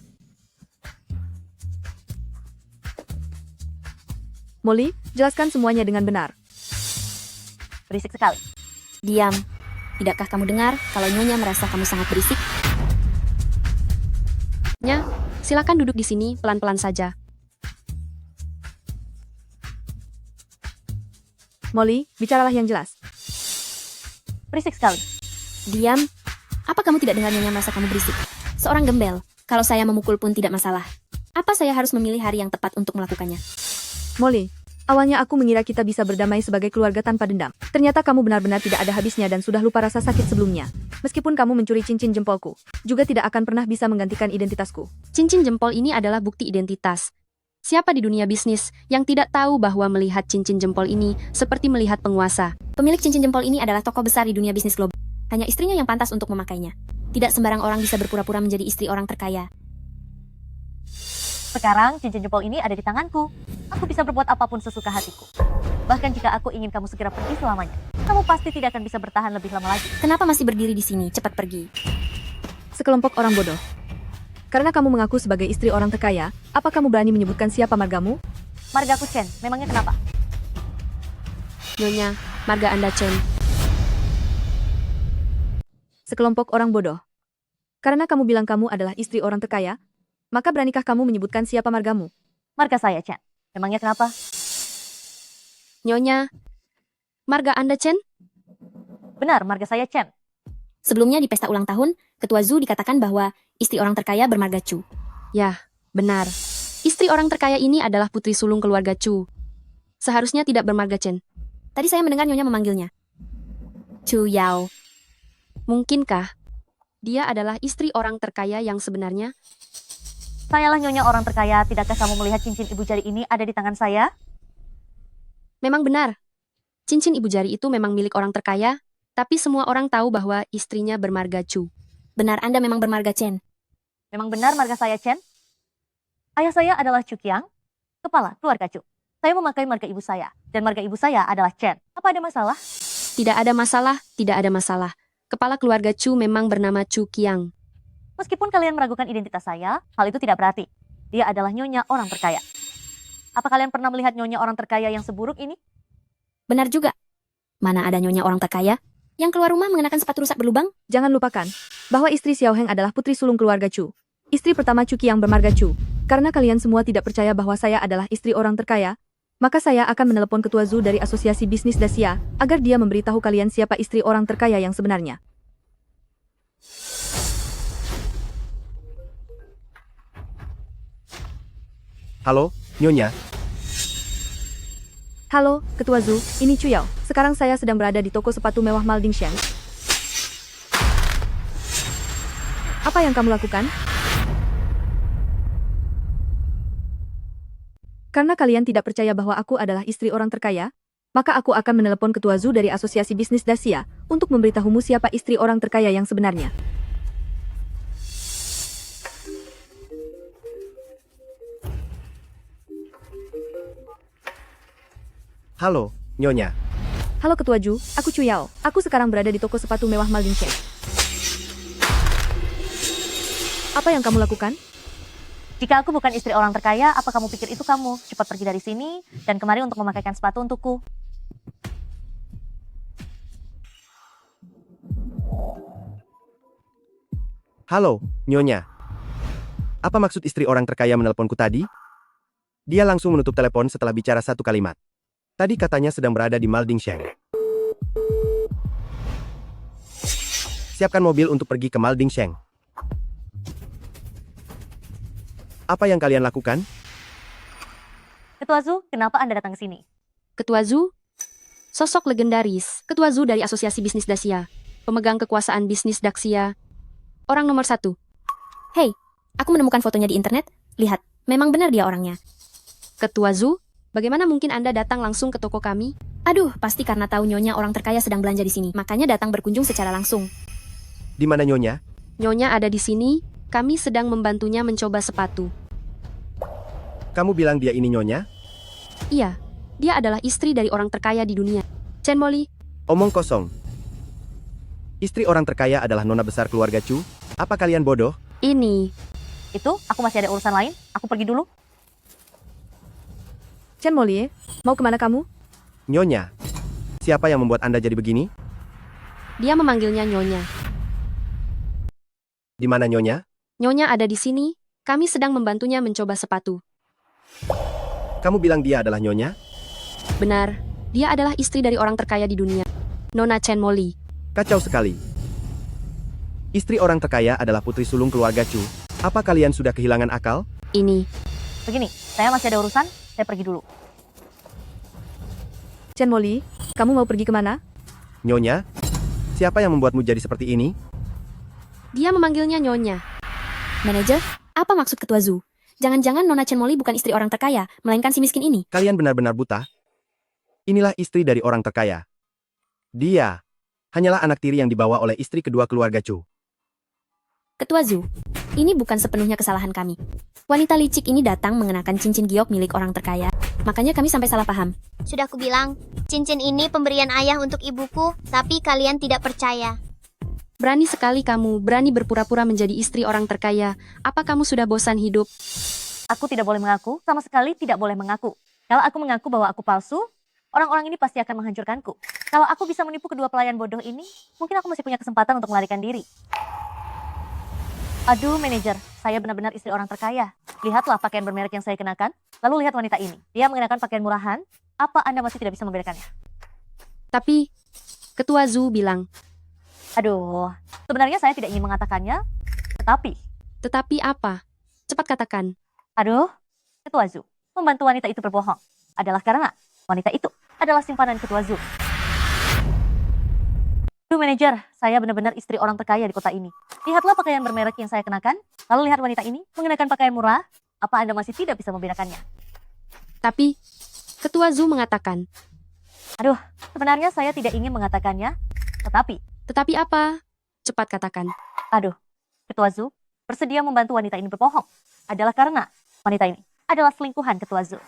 Molly, jelaskan semuanya dengan benar. Berisik sekali. Diam. Tidakkah kamu dengar kalau Nyonya merasa kamu sangat berisik? Nya, silakan duduk di sini. Pelan-pelan saja. Molly, bicaralah yang jelas. Berisik sekali. Diam. Apa kamu tidak dengar Nyonya merasa kamu berisik? Seorang gembel. Kalau saya memukul pun tidak masalah. Apa saya harus memilih hari yang tepat untuk melakukannya? Molly, awalnya aku mengira kita bisa berdamai sebagai keluarga tanpa dendam. Ternyata kamu benar-benar tidak ada habisnya dan sudah lupa rasa sakit sebelumnya. Meskipun kamu mencuri cincin jempolku, juga tidak akan pernah bisa menggantikan identitasku. Cincin jempol ini adalah bukti identitas. Siapa di dunia bisnis yang tidak tahu bahwa melihat cincin jempol ini seperti melihat penguasa? Pemilik cincin jempol ini adalah tokoh besar di dunia bisnis global. Hanya istrinya yang pantas untuk memakainya. Tidak sembarang orang bisa berpura-pura menjadi istri orang terkaya. Sekarang cincin jempol ini ada di tanganku. Aku bisa berbuat apapun sesuka hatiku. Bahkan jika aku ingin kamu segera pergi selamanya, kamu pasti tidak akan bisa bertahan lebih lama lagi. Kenapa masih berdiri di sini? Cepat pergi. Sekelompok orang bodoh. Karena kamu mengaku sebagai istri orang terkaya, apa kamu berani menyebutkan siapa margamu? Margaku Chen, memangnya kenapa? Nyonya, marga Anda Chen. Sekelompok orang bodoh. Karena kamu bilang kamu adalah istri orang terkaya, maka beranikah kamu menyebutkan siapa margamu? Marga saya Chen. Memangnya kenapa? Nyonya, marga Anda Chen? Benar, marga saya Chen. Sebelumnya di pesta ulang tahun, Ketua Zhu dikatakan bahwa istri orang terkaya bermarga Chu. Ya, benar. Istri orang terkaya ini adalah putri sulung keluarga Chu. Seharusnya tidak bermarga Chen. Tadi saya mendengar Nyonya memanggilnya Chu Yao. Mungkinkah dia adalah istri orang terkaya yang sebenarnya? Sayalah Nyonya orang terkaya, tidakkah kamu melihat cincin ibu jari ini ada di tangan saya? Memang benar. Cincin ibu jari itu memang milik orang terkaya, tapi semua orang tahu bahwa istrinya bermarga Chu. Benar, Anda memang bermarga Chen. Memang benar marga saya Chen. Ayah saya adalah Chu Qiang, kepala keluarga Chu. Saya memakai marga ibu saya, dan marga ibu saya adalah Chen. Apa ada masalah? Tidak ada masalah, tidak ada masalah. Kepala keluarga Chu memang bernama Chu Qiang. Meskipun kalian meragukan identitas saya, hal itu tidak berarti. Dia adalah Nyonya orang terkaya. Apa kalian pernah melihat Nyonya orang terkaya yang seburuk ini? Benar juga. Mana ada Nyonya orang terkaya yang keluar rumah mengenakan sepatu rusak berlubang? Jangan lupakan bahwa istri Xiao Heng adalah putri sulung keluarga Chu. Istri pertama Chu Qiang bermarga Chu. Karena kalian semua tidak percaya bahwa saya adalah istri orang terkaya, maka saya akan menelepon Ketua Zhu dari Asosiasi Bisnis Dacia agar dia memberitahu kalian siapa istri orang terkaya yang sebenarnya. Halo, Nyonya. Halo, Ketua Zhu, ini Chu Yao. Sekarang saya sedang berada di toko sepatu mewah Maldingsheng. Apa yang kamu lakukan? Karena kalian tidak percaya bahwa aku adalah istri orang terkaya, maka aku akan menelepon Ketua Zhu dari Asosiasi Bisnis Dacia untuk memberitahumu siapa istri orang terkaya yang sebenarnya. Halo, Nyonya. Halo Ketua Zhu, aku Chu Yao. Aku sekarang berada di toko sepatu mewah Maldingsheng. Apa yang kamu lakukan? Jika aku bukan istri orang terkaya, apa kamu pikir itu kamu? Cepat pergi dari sini dan kemari untuk memakaikan sepatu untukku. Halo, Nyonya. Apa maksud istri orang terkaya menelponku tadi? Dia langsung menutup telepon setelah bicara satu kalimat. Tadi katanya sedang berada di Maldingsheng. Siapkan mobil untuk pergi ke Maldingsheng. Apa yang kalian lakukan? Ketua Zhu, kenapa Anda datang ke sini? Ketua Zhu? Sosok legendaris, Ketua Zhu dari Asosiasi Bisnis Dacia, pemegang kekuasaan bisnis Dacia, orang nomor 1. Hei, aku menemukan fotonya di internet. Lihat, memang benar dia orangnya. Ketua Zhu? Bagaimana mungkin Anda datang langsung ke toko kami? Aduh, pasti karena tahu Nyonya orang terkaya sedang belanja di sini. Makanya datang berkunjung secara langsung. Di mana Nyonya? Nyonya ada di sini, kami sedang membantunya mencoba sepatu. Kamu bilang dia ini Nyonya? Iya, dia adalah istri dari orang terkaya di dunia. Chen Molly. Omong kosong. Istri orang terkaya adalah nona besar keluarga Chu. Apa kalian bodoh? Ini. Itu, aku masih ada urusan lain. Aku pergi dulu. Chen Molly, mau kemana kamu? Nyonya. Siapa yang membuat Anda jadi begini? Dia memanggilnya Nyonya. Di mana Nyonya? Nyonya ada di sini, kami sedang membantunya mencoba sepatu. Kamu bilang dia adalah Nyonya? Benar, dia adalah istri dari orang terkaya di dunia, Nona Chen Molly. Kacau sekali. Istri orang terkaya adalah putri sulung keluarga Chu. Apa kalian sudah kehilangan akal? Ini. Begini, saya masih ada urusan, saya pergi dulu. Chen Molly, kamu mau pergi kemana? Nyonya? Siapa yang membuatmu jadi seperti ini? Dia memanggilnya Nyonya. Manajer, apa maksud Ketua Zhu? Jangan-jangan Nona Chen Molly bukan istri orang terkaya, melainkan si miskin ini. Kalian benar-benar buta? Inilah istri dari orang terkaya. Dia hanyalah anak tiri yang dibawa oleh istri kedua keluarga Chu. Ketua Zhu, ini bukan sepenuhnya kesalahan kami. Wanita licik ini datang mengenakan cincin giok milik orang terkaya, makanya kami sampai salah paham. Sudah kubilang, cincin ini pemberian ayah untuk ibuku, tapi kalian tidak percaya. Berani sekali kamu, berani berpura-pura menjadi istri orang terkaya. Apa kamu sudah bosan hidup? Aku tidak boleh mengaku, sama sekali tidak boleh mengaku. Kalau aku mengaku bahwa aku palsu, orang-orang ini pasti akan menghancurkanku. Kalau aku bisa menipu kedua pelayan bodoh ini, mungkin aku masih punya kesempatan untuk melarikan diri. Aduh, manajer, saya benar-benar istri orang terkaya. Lihatlah pakaian bermerek yang saya kenakan, lalu lihat wanita ini. Dia mengenakan pakaian murahan, apa Anda masih tidak bisa membedakannya? Tapi, Ketua Zhu bilang. Aduh, sebenarnya saya tidak ingin mengatakannya, tetapi. Tetapi apa? Cepat katakan. Aduh, Ketua Zhu, membantu wanita itu berbohong. Adalah karena wanita itu adalah simpanan Ketua Zhu. Aduh manajer, saya benar-benar istri orang terkaya di kota ini. Lihatlah pakaian bermerek yang saya kenakan, lalu lihat wanita ini mengenakan pakaian murah, apa Anda masih tidak bisa membedakannya? Tapi, Ketua Zhu mengatakan. Aduh, sebenarnya saya tidak ingin mengatakannya, tetapi. Tetapi apa? Cepat katakan. Aduh, Ketua Zhu bersedia membantu wanita ini berbohong. Adalah karena wanita ini adalah selingkuhan Ketua Zhu.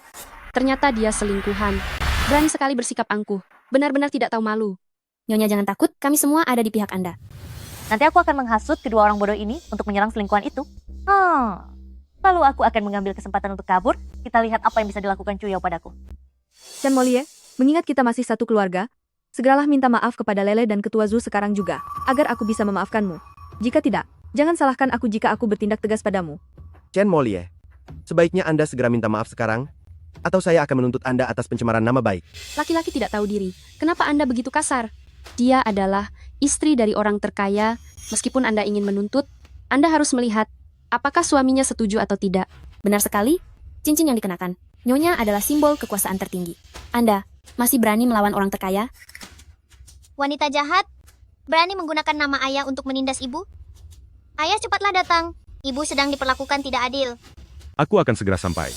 Ternyata dia selingkuhan. Berani sekali bersikap angkuh. Benar-benar tidak tahu malu. Nyonya jangan takut, kami semua ada di pihak Anda. Nanti aku akan menghasut kedua orang bodoh ini untuk menyerang selingkuhan itu. Lalu aku akan mengambil kesempatan untuk kabur. Kita lihat apa yang bisa dilakukan Chu Yao padaku. Chen Molly, mengingat kita masih satu keluarga, segeralah minta maaf kepada Lele dan Ketua Zhu sekarang juga, agar aku bisa memaafkanmu. Jika tidak, jangan salahkan aku jika aku bertindak tegas padamu. Chen Molly, sebaiknya Anda segera minta maaf sekarang, atau saya akan menuntut Anda atas pencemaran nama baik. Laki-laki tidak tahu diri. Kenapa Anda begitu kasar? Dia adalah istri dari orang terkaya. Meskipun Anda ingin menuntut, Anda harus melihat apakah suaminya setuju atau tidak. Benar sekali. cincin yang dikenakan. Nyonya adalah simbol kekuasaan tertinggi. Anda masih berani melawan orang terkaya? Wanita jahat, berani menggunakan nama ayah untuk menindas ibu? Ayah, cepatlah datang. Ibu sedang diperlakukan tidak adil. Aku akan segera sampai.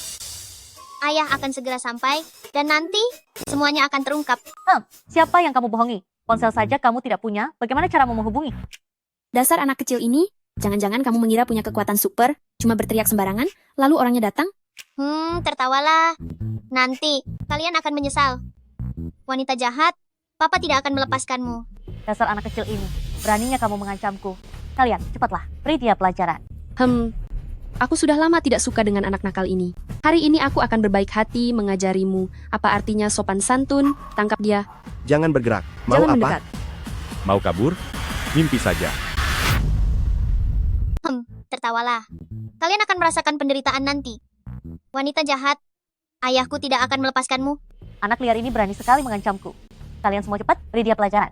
Ayah akan segera sampai, dan nanti semuanya akan terungkap. Siapa yang kamu bohongi? Ponsel saja kamu tidak punya, bagaimana caramu menghubungi? Dasar anak kecil ini, jangan-jangan kamu mengira punya kekuatan super, cuma berteriak sembarangan, lalu orangnya datang? Tertawalah. Nanti, kalian akan menyesal. Wanita jahat, Papa tidak akan melepaskanmu. Dasar anak kecil ini, beraninya kamu mengancamku. Kalian, cepatlah, beri dia pelajaran. Aku sudah lama tidak suka dengan anak nakal ini. Hari ini aku akan berbaik hati mengajarimu. Apa artinya sopan santun? Tangkap dia. Jangan bergerak. Mau Jangan apa? mendekat. Mau kabur? Mimpi saja. Tertawalah. Kalian akan merasakan penderitaan nanti. Wanita jahat, ayahku tidak akan melepaskanmu. Anak liar ini berani sekali mengancamku. Kalian semua cepat, beri dia pelajaran.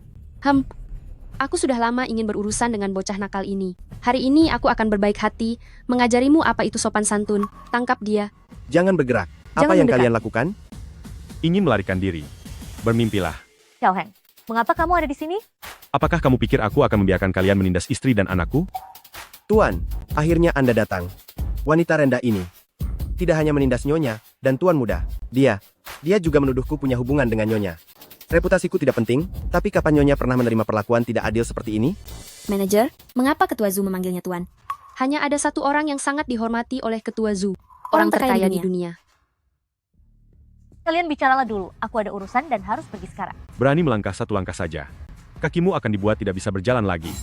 Aku sudah lama ingin berurusan dengan bocah nakal ini. Hari ini aku akan berbaik hati mengajarimu apa itu sopan santun. Tangkap dia. Jangan bergerak. Apa Jangan yang mendekat. kalian lakukan? Ingin melarikan diri. Bermimpilah. Xiao Heng, mengapa kamu ada di sini? Apakah kamu pikir aku akan membiarkan kalian menindas istri dan anakku? Tuan, akhirnya Anda datang. Wanita rendah ini tidak hanya menindas Nyonya dan Tuan muda. Dia juga menuduhku punya hubungan dengan Nyonya. Reputasiku tidak penting, tapi kapan Nyonya pernah menerima perlakuan tidak adil seperti ini? Manajer, mengapa Ketua Zoo memanggilnya Tuan? Hanya ada satu orang yang sangat dihormati oleh Ketua Zoo. Orang Orang terkaya di dunia. Kalian bicaralah dulu, aku ada urusan dan harus pergi sekarang. Berani melangkah satu langkah saja. Kakimu akan dibuat tidak bisa berjalan lagi.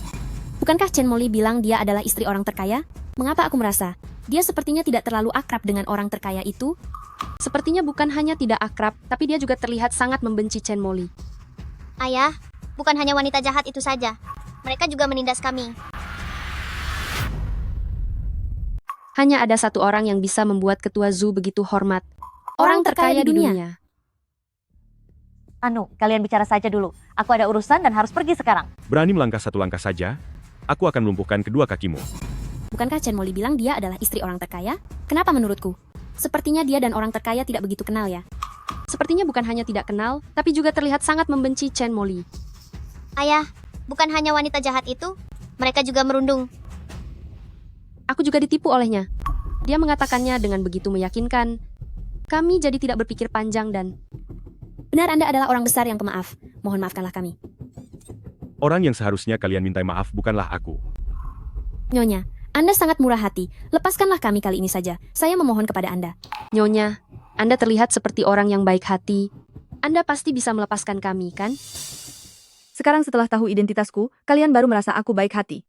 Bukankah Chen Molly bilang dia adalah istri orang terkaya? Mengapa aku merasa dia sepertinya tidak terlalu akrab dengan orang terkaya itu? Sepertinya bukan hanya tidak akrab, tapi dia juga terlihat sangat membenci Chen Molly. Ayah, bukan hanya wanita jahat itu saja. Mereka juga menindas kami. Hanya ada satu orang yang bisa membuat Ketua Zoo begitu hormat. Orang terkaya di dunia. Anu, kalian bicara saja dulu. Aku ada urusan dan harus pergi sekarang. Berani melangkah satu langkah saja, aku akan melumpuhkan kedua kakimu. Bukankah Chen Molly bilang dia adalah istri orang terkaya? Kenapa menurutku? Sepertinya dia dan orang terkaya tidak begitu kenal ya. Sepertinya bukan hanya tidak kenal, tapi juga terlihat sangat membenci Chen Molly. Ayah, bukan hanya wanita jahat itu, mereka juga merundung. Aku juga ditipu olehnya. Dia mengatakannya dengan begitu meyakinkan. Kami jadi tidak berpikir panjang dan... Benar, Anda adalah orang besar yang pemaaf. Mohon maafkanlah kami. Orang yang seharusnya kalian mintai maaf bukanlah aku. Nyonya, Anda sangat murah hati. Lepaskanlah kami kali ini saja. Saya memohon kepada Anda. Nyonya, Anda terlihat seperti orang yang baik hati. Anda pasti bisa melepaskan kami, kan? Sekarang setelah tahu identitasku, kalian baru merasa aku baik hati.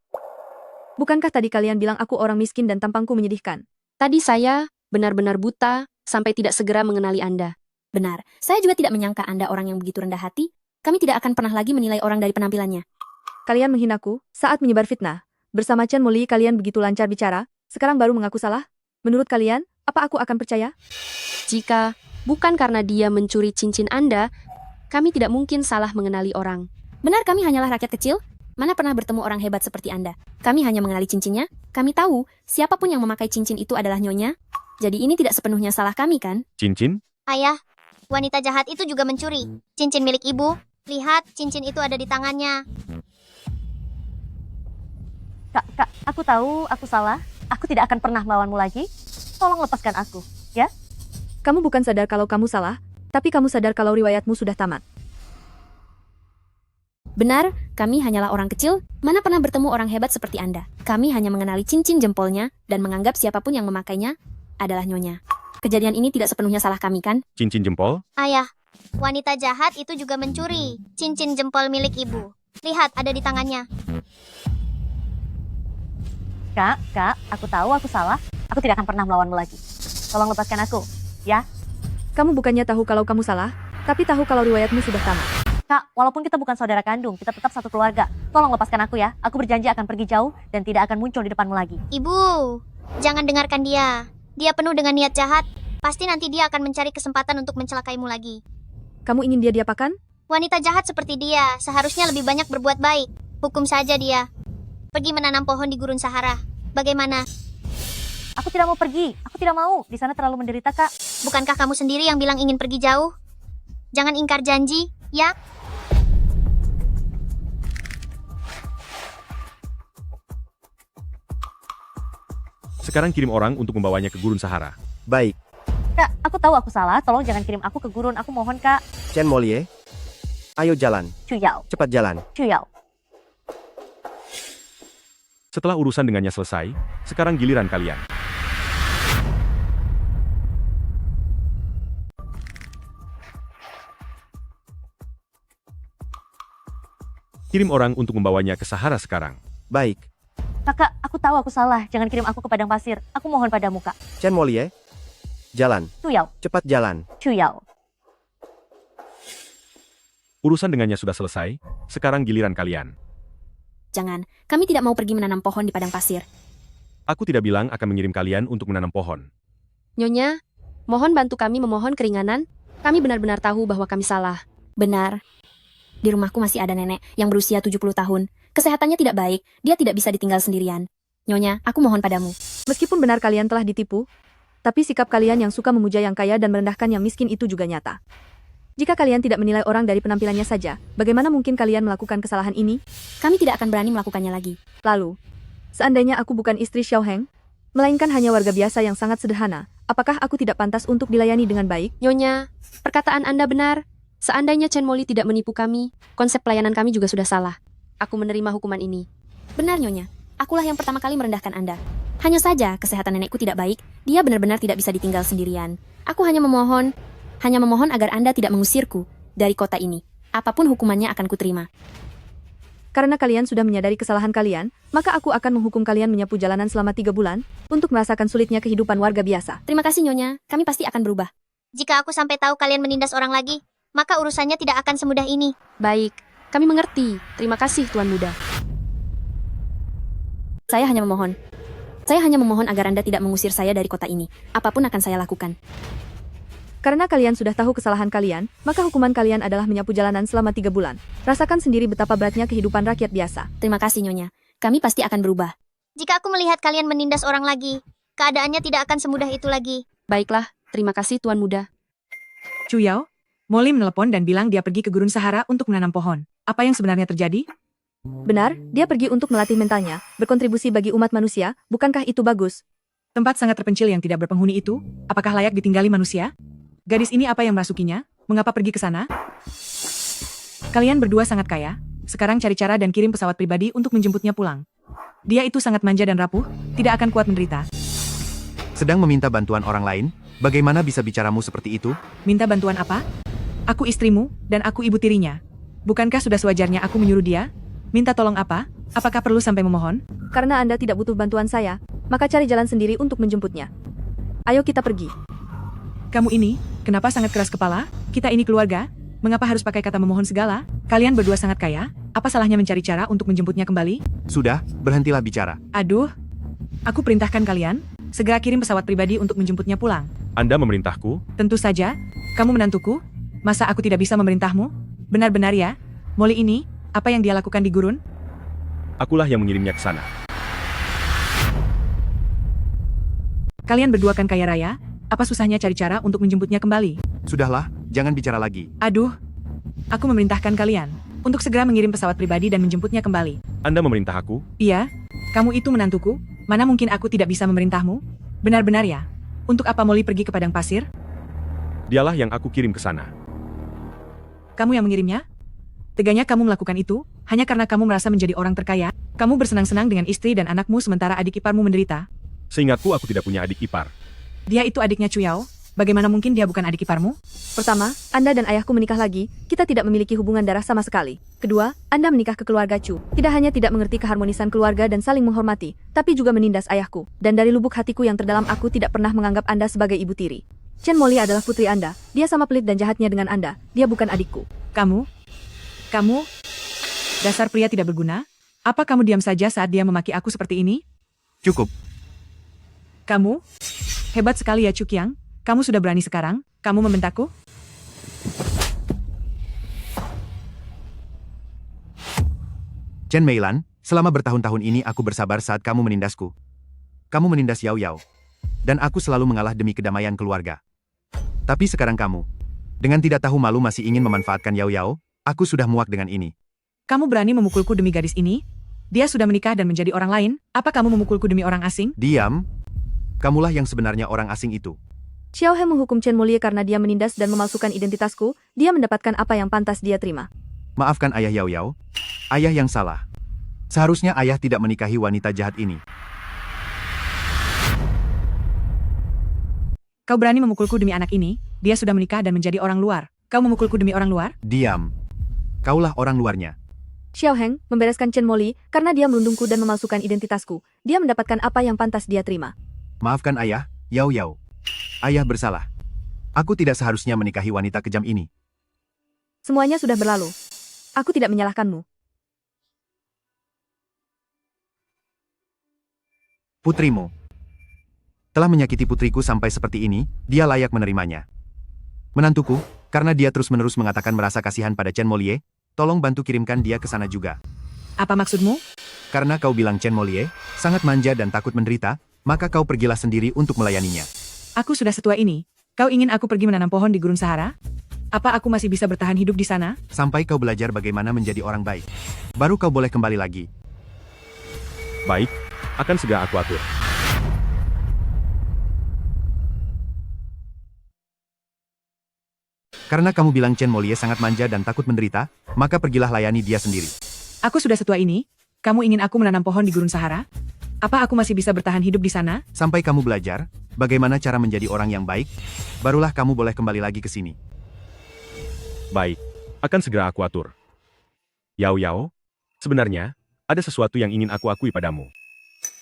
Bukankah tadi kalian bilang aku orang miskin dan tampangku menyedihkan? Tadi saya benar-benar buta sampai tidak segera mengenali Anda. Benar, saya juga tidak menyangka Anda orang yang begitu rendah hati. Kami tidak akan pernah lagi menilai orang dari penampilannya. Kalian menghinaku saat menyebar fitnah. Bersama Chen Molly kalian begitu lancar bicara, sekarang baru mengaku salah? Menurut kalian, apa aku akan percaya? Jika bukan karena dia mencuri cincin Anda, kami tidak mungkin salah mengenali orang. Benar, kami hanyalah rakyat kecil. Mana pernah bertemu orang hebat seperti Anda? Kami hanya mengenali cincinnya. Kami tahu, siapapun yang memakai cincin itu adalah Nyonya. Jadi ini tidak sepenuhnya salah kami, kan? Cincin? Ayah, wanita jahat itu juga mencuri cincin milik ibu. Lihat, cincin itu ada di tangannya. Kak, aku tahu aku salah. Aku tidak akan pernah melawanmu lagi. Tolong lepaskan aku, ya? Kamu bukan sadar kalau kamu salah, tapi kamu sadar kalau riwayatmu sudah tamat. Benar, kami hanyalah orang kecil. Mana pernah bertemu orang hebat seperti Anda? Kami hanya mengenali cincin jempolnya dan menganggap siapapun yang memakainya adalah Nyonya. Kejadian ini tidak sepenuhnya salah kami, kan? Cincin jempol? Ayah, wanita jahat itu juga mencuri cincin jempol milik ibu. Lihat, ada di tangannya. Kak, aku tahu aku salah. Aku tidak akan pernah melawanmu lagi. Tolong lepaskan aku, ya? Kamu bukannya tahu kalau kamu salah, tapi tahu kalau riwayatmu sudah tamat. Kak, walaupun kita bukan saudara kandung, kita tetap satu keluarga. Tolong lepaskan aku ya. Aku berjanji akan pergi jauh dan tidak akan muncul di depanmu lagi. Ibu, jangan dengarkan dia. Dia penuh dengan niat jahat. Pasti nanti dia akan mencari kesempatan untuk mencelakaimu lagi. Kamu ingin dia diapakan? Wanita jahat seperti dia seharusnya lebih banyak berbuat baik. Hukum saja dia. Pergi menanam pohon di gurun Sahara. Bagaimana? Aku tidak mau pergi. Aku tidak mau. Di sana terlalu menderita, Kak. Bukankah kamu sendiri yang bilang ingin pergi jauh? Jangan ingkar janji, ya? Sekarang kirim orang untuk membawanya ke Gurun Sahara. Baik, Kak, aku tahu aku salah. Tolong jangan kirim aku ke gurun. Aku mohon, Kak. Chen Molie. Ayo jalan, Cuyao. cepat jalan. Cuyao. Setelah urusan dengannya selesai, sekarang giliran kalian. Kirim orang untuk membawanya ke Sahara sekarang. Baik, Kakak, aku tahu aku salah. Jangan kirim aku ke padang pasir. Aku mohon padamu, Kak. Chen Molie. Jalan, Cuyao. cepat jalan. Cuyao. Urusan dengannya sudah selesai, sekarang giliran kalian. Jangan, kami tidak mau pergi menanam pohon di padang pasir. Aku tidak bilang akan mengirim kalian untuk menanam pohon. Nyonya, mohon bantu kami memohon keringanan. Kami benar-benar tahu bahwa kami salah. Benar. Di rumahku masih ada nenek yang berusia 70 tahun. Kesehatannya tidak baik, dia tidak bisa ditinggal sendirian. Nyonya, aku mohon padamu. Meskipun benar kalian telah ditipu, tapi sikap kalian yang suka memuja yang kaya dan merendahkan yang miskin itu juga nyata. Jika kalian tidak menilai orang dari penampilannya saja, bagaimana mungkin kalian melakukan kesalahan ini? Kami tidak akan berani melakukannya lagi. Lalu, seandainya aku bukan istri Xiao Heng, melainkan hanya warga biasa yang sangat sederhana, apakah aku tidak pantas untuk dilayani dengan baik? Nyonya, perkataan Anda benar. Seandainya Chen Moli tidak menipu kami, konsep pelayanan kami juga sudah salah. Aku menerima hukuman ini. Benar, Nyonya. Akulah yang pertama kali merendahkan Anda. Hanya saja, kesehatan nenekku tidak baik, dia benar-benar tidak bisa ditinggal sendirian. Aku hanya memohon agar Anda tidak mengusirku dari kota ini. Apapun hukumannya akan kuterima. Karena kalian sudah menyadari kesalahan kalian, maka aku akan menghukum kalian menyapu jalanan selama 3 bulan, untuk merasakan sulitnya kehidupan warga biasa. Terima kasih, Nyonya. Kami pasti akan berubah. Jika aku sampai tahu kalian menindas orang lagi, maka urusannya tidak akan semudah ini. Baik, kami mengerti. Terima kasih, Tuan Muda. Saya hanya memohon agar Anda tidak mengusir saya dari kota ini. Apapun akan saya lakukan. Karena kalian sudah tahu kesalahan kalian, maka hukuman kalian adalah menyapu jalanan selama 3 bulan. Rasakan sendiri betapa beratnya kehidupan rakyat biasa. Terima kasih, Nyonya. Kami pasti akan berubah. Jika aku melihat kalian menindas orang lagi, keadaannya tidak akan semudah itu lagi. Baiklah, terima kasih Tuan Muda. Cuyao, Molly menelepon dan bilang dia pergi ke Gurun Sahara untuk menanam pohon. Apa yang sebenarnya terjadi? Benar, dia pergi untuk melatih mentalnya, berkontribusi bagi umat manusia, bukankah itu bagus? Tempat sangat terpencil yang tidak berpenghuni itu, apakah layak ditinggali manusia? Gadis ini apa yang merasukinya? Mengapa pergi ke sana? Kalian berdua sangat kaya, sekarang cari cara dan kirim pesawat pribadi untuk menjemputnya pulang. Dia itu sangat manja dan rapuh, tidak akan kuat menderita. Sedang meminta bantuan orang lain? Bagaimana bisa bicaramu seperti itu? Minta bantuan apa? Aku istrimu, dan aku ibu tirinya. Bukankah sudah sewajarnya aku menyuruh dia? Minta tolong apa? Apakah perlu sampai memohon? Karena Anda tidak butuh bantuan saya, maka cari jalan sendiri untuk menjemputnya. Ayo kita pergi. Kamu ini, kenapa sangat keras kepala? Kita ini keluarga, mengapa harus pakai kata memohon segala? Kalian berdua sangat kaya, apa salahnya mencari cara untuk menjemputnya kembali? Sudah, berhentilah bicara. Aduh, aku perintahkan kalian, segera kirim pesawat pribadi untuk menjemputnya pulang. Anda memerintahku? Tentu saja, kamu menantuku, masa aku tidak bisa memerintahmu? Benar-benar ya, Molly ini, apa yang dia lakukan di gurun? Akulah yang mengirimnya ke sana. Kalian berdua kan kaya raya, apa susahnya cari cara untuk menjemputnya kembali? Sudahlah, jangan bicara lagi. Aduh, aku memerintahkan kalian untuk segera mengirim pesawat pribadi dan menjemputnya kembali. Anda memerintah aku? Iya, kamu itu menantuku, mana mungkin aku tidak bisa memerintahmu? Benar-benar ya? Untuk apa Molly pergi ke padang pasir? Dialah yang aku kirim ke sana. Kamu yang mengirimnya? Teganya kamu melakukan itu, hanya karena kamu merasa menjadi orang terkaya? Kamu bersenang-senang dengan istri dan anakmu sementara adik iparmu menderita? Seingatku aku tidak punya adik ipar. Dia itu adiknya Cuyao, bagaimana mungkin dia bukan adik iparmu? Pertama, Anda dan ayahku menikah lagi, kita tidak memiliki hubungan darah sama sekali. Kedua, Anda menikah ke keluarga Chu. Tidak hanya tidak mengerti keharmonisan keluarga dan saling menghormati, tapi juga menindas ayahku. Dan dari lubuk hatiku yang terdalam aku tidak pernah menganggap Anda sebagai ibu tiri. Chen Molly adalah putri Anda, dia sama pelit dan jahatnya dengan Anda, dia bukan adikku. Kamu, dasar pria tidak berguna, apa kamu diam saja saat dia memaki aku seperti ini? Cukup. Kamu, hebat sekali ya Cukyang, kamu sudah berani sekarang, kamu membentakku? Chen Meilan, selama bertahun-tahun ini aku bersabar saat kamu menindasku. Kamu menindas Yao Yao. Dan aku selalu mengalah demi kedamaian keluarga. Tapi sekarang kamu, dengan tidak tahu malu masih ingin memanfaatkan Yao Yao, aku sudah muak dengan ini. Kamu berani memukulku demi gadis ini? Dia sudah menikah dan menjadi orang lain, apa kamu memukulku demi orang asing? Diam. Kamulah yang sebenarnya orang asing itu. Xiao Heng menghukum Chen Molie karena dia menindas dan memalsukan identitasku, dia mendapatkan apa yang pantas dia terima. Maafkan ayah Yao Yao. Ayah yang salah. Seharusnya ayah tidak menikahi wanita jahat ini. Kau berani memukulku demi anak ini? Dia sudah menikah dan menjadi orang luar. Kau memukulku demi orang luar? Diam. Kaulah orang luarnya. Xiao Heng membereskan Chen Molie karena dia melundungku dan memalsukan identitasku. Dia mendapatkan apa yang pantas dia terima. Maafkan ayah, Yao Yao. Ayah bersalah. Aku tidak seharusnya menikahi wanita kejam ini. Semuanya sudah berlalu. Aku tidak menyalahkanmu. Putrimu telah menyakiti putriku sampai seperti ini, dia layak menerimanya. Menantuku, karena dia terus-menerus mengatakan merasa kasihan pada Chen Molie, tolong bantu kirimkan dia ke sana juga. Apa maksudmu? Karena kau bilang Chen Molie sangat manja dan takut menderita, maka kau pergilah sendiri untuk melayaninya. Aku sudah setua ini. Kau ingin aku pergi menanam pohon di Gurun Sahara? Apa aku masih bisa bertahan hidup di sana? Sampai kau belajar bagaimana menjadi orang baik. Baru kau boleh kembali lagi. Baik, akan segera aku atur. Karena kamu bilang Chen Molie sangat manja dan takut menderita, maka pergilah layani dia sendiri. Aku sudah setua ini. Kamu ingin aku menanam pohon di Gurun Sahara? Apa aku masih bisa bertahan hidup di sana? Sampai kamu belajar bagaimana cara menjadi orang yang baik, barulah kamu boleh kembali lagi ke sini. Baik, akan segera aku atur. Yao Yao, sebenarnya, ada sesuatu yang ingin aku akui padamu.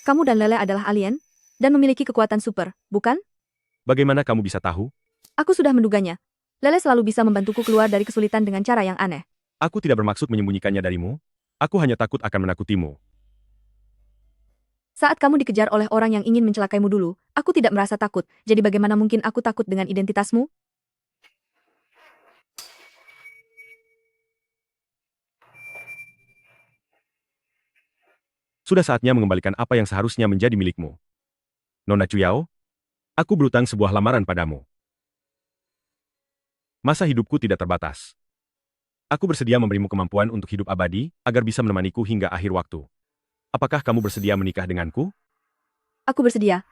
Kamu dan Lele adalah alien, dan memiliki kekuatan super, bukan? Bagaimana kamu bisa tahu? Aku sudah menduganya. Lele selalu bisa membantuku keluar dari kesulitan dengan cara yang aneh. Aku tidak bermaksud menyembunyikannya darimu. Aku hanya takut akan menakutimu. Saat kamu dikejar oleh orang yang ingin mencelakaimu dulu, aku tidak merasa takut, jadi bagaimana mungkin aku takut dengan identitasmu? Sudah saatnya mengembalikan apa yang seharusnya menjadi milikmu. Nona Chuyao, aku berutang sebuah lamaran padamu. Masa hidupku tidak terbatas. Aku bersedia memberimu kemampuan untuk hidup abadi, agar bisa menemaniku hingga akhir waktu. Apakah kamu bersedia menikah denganku? Aku bersedia,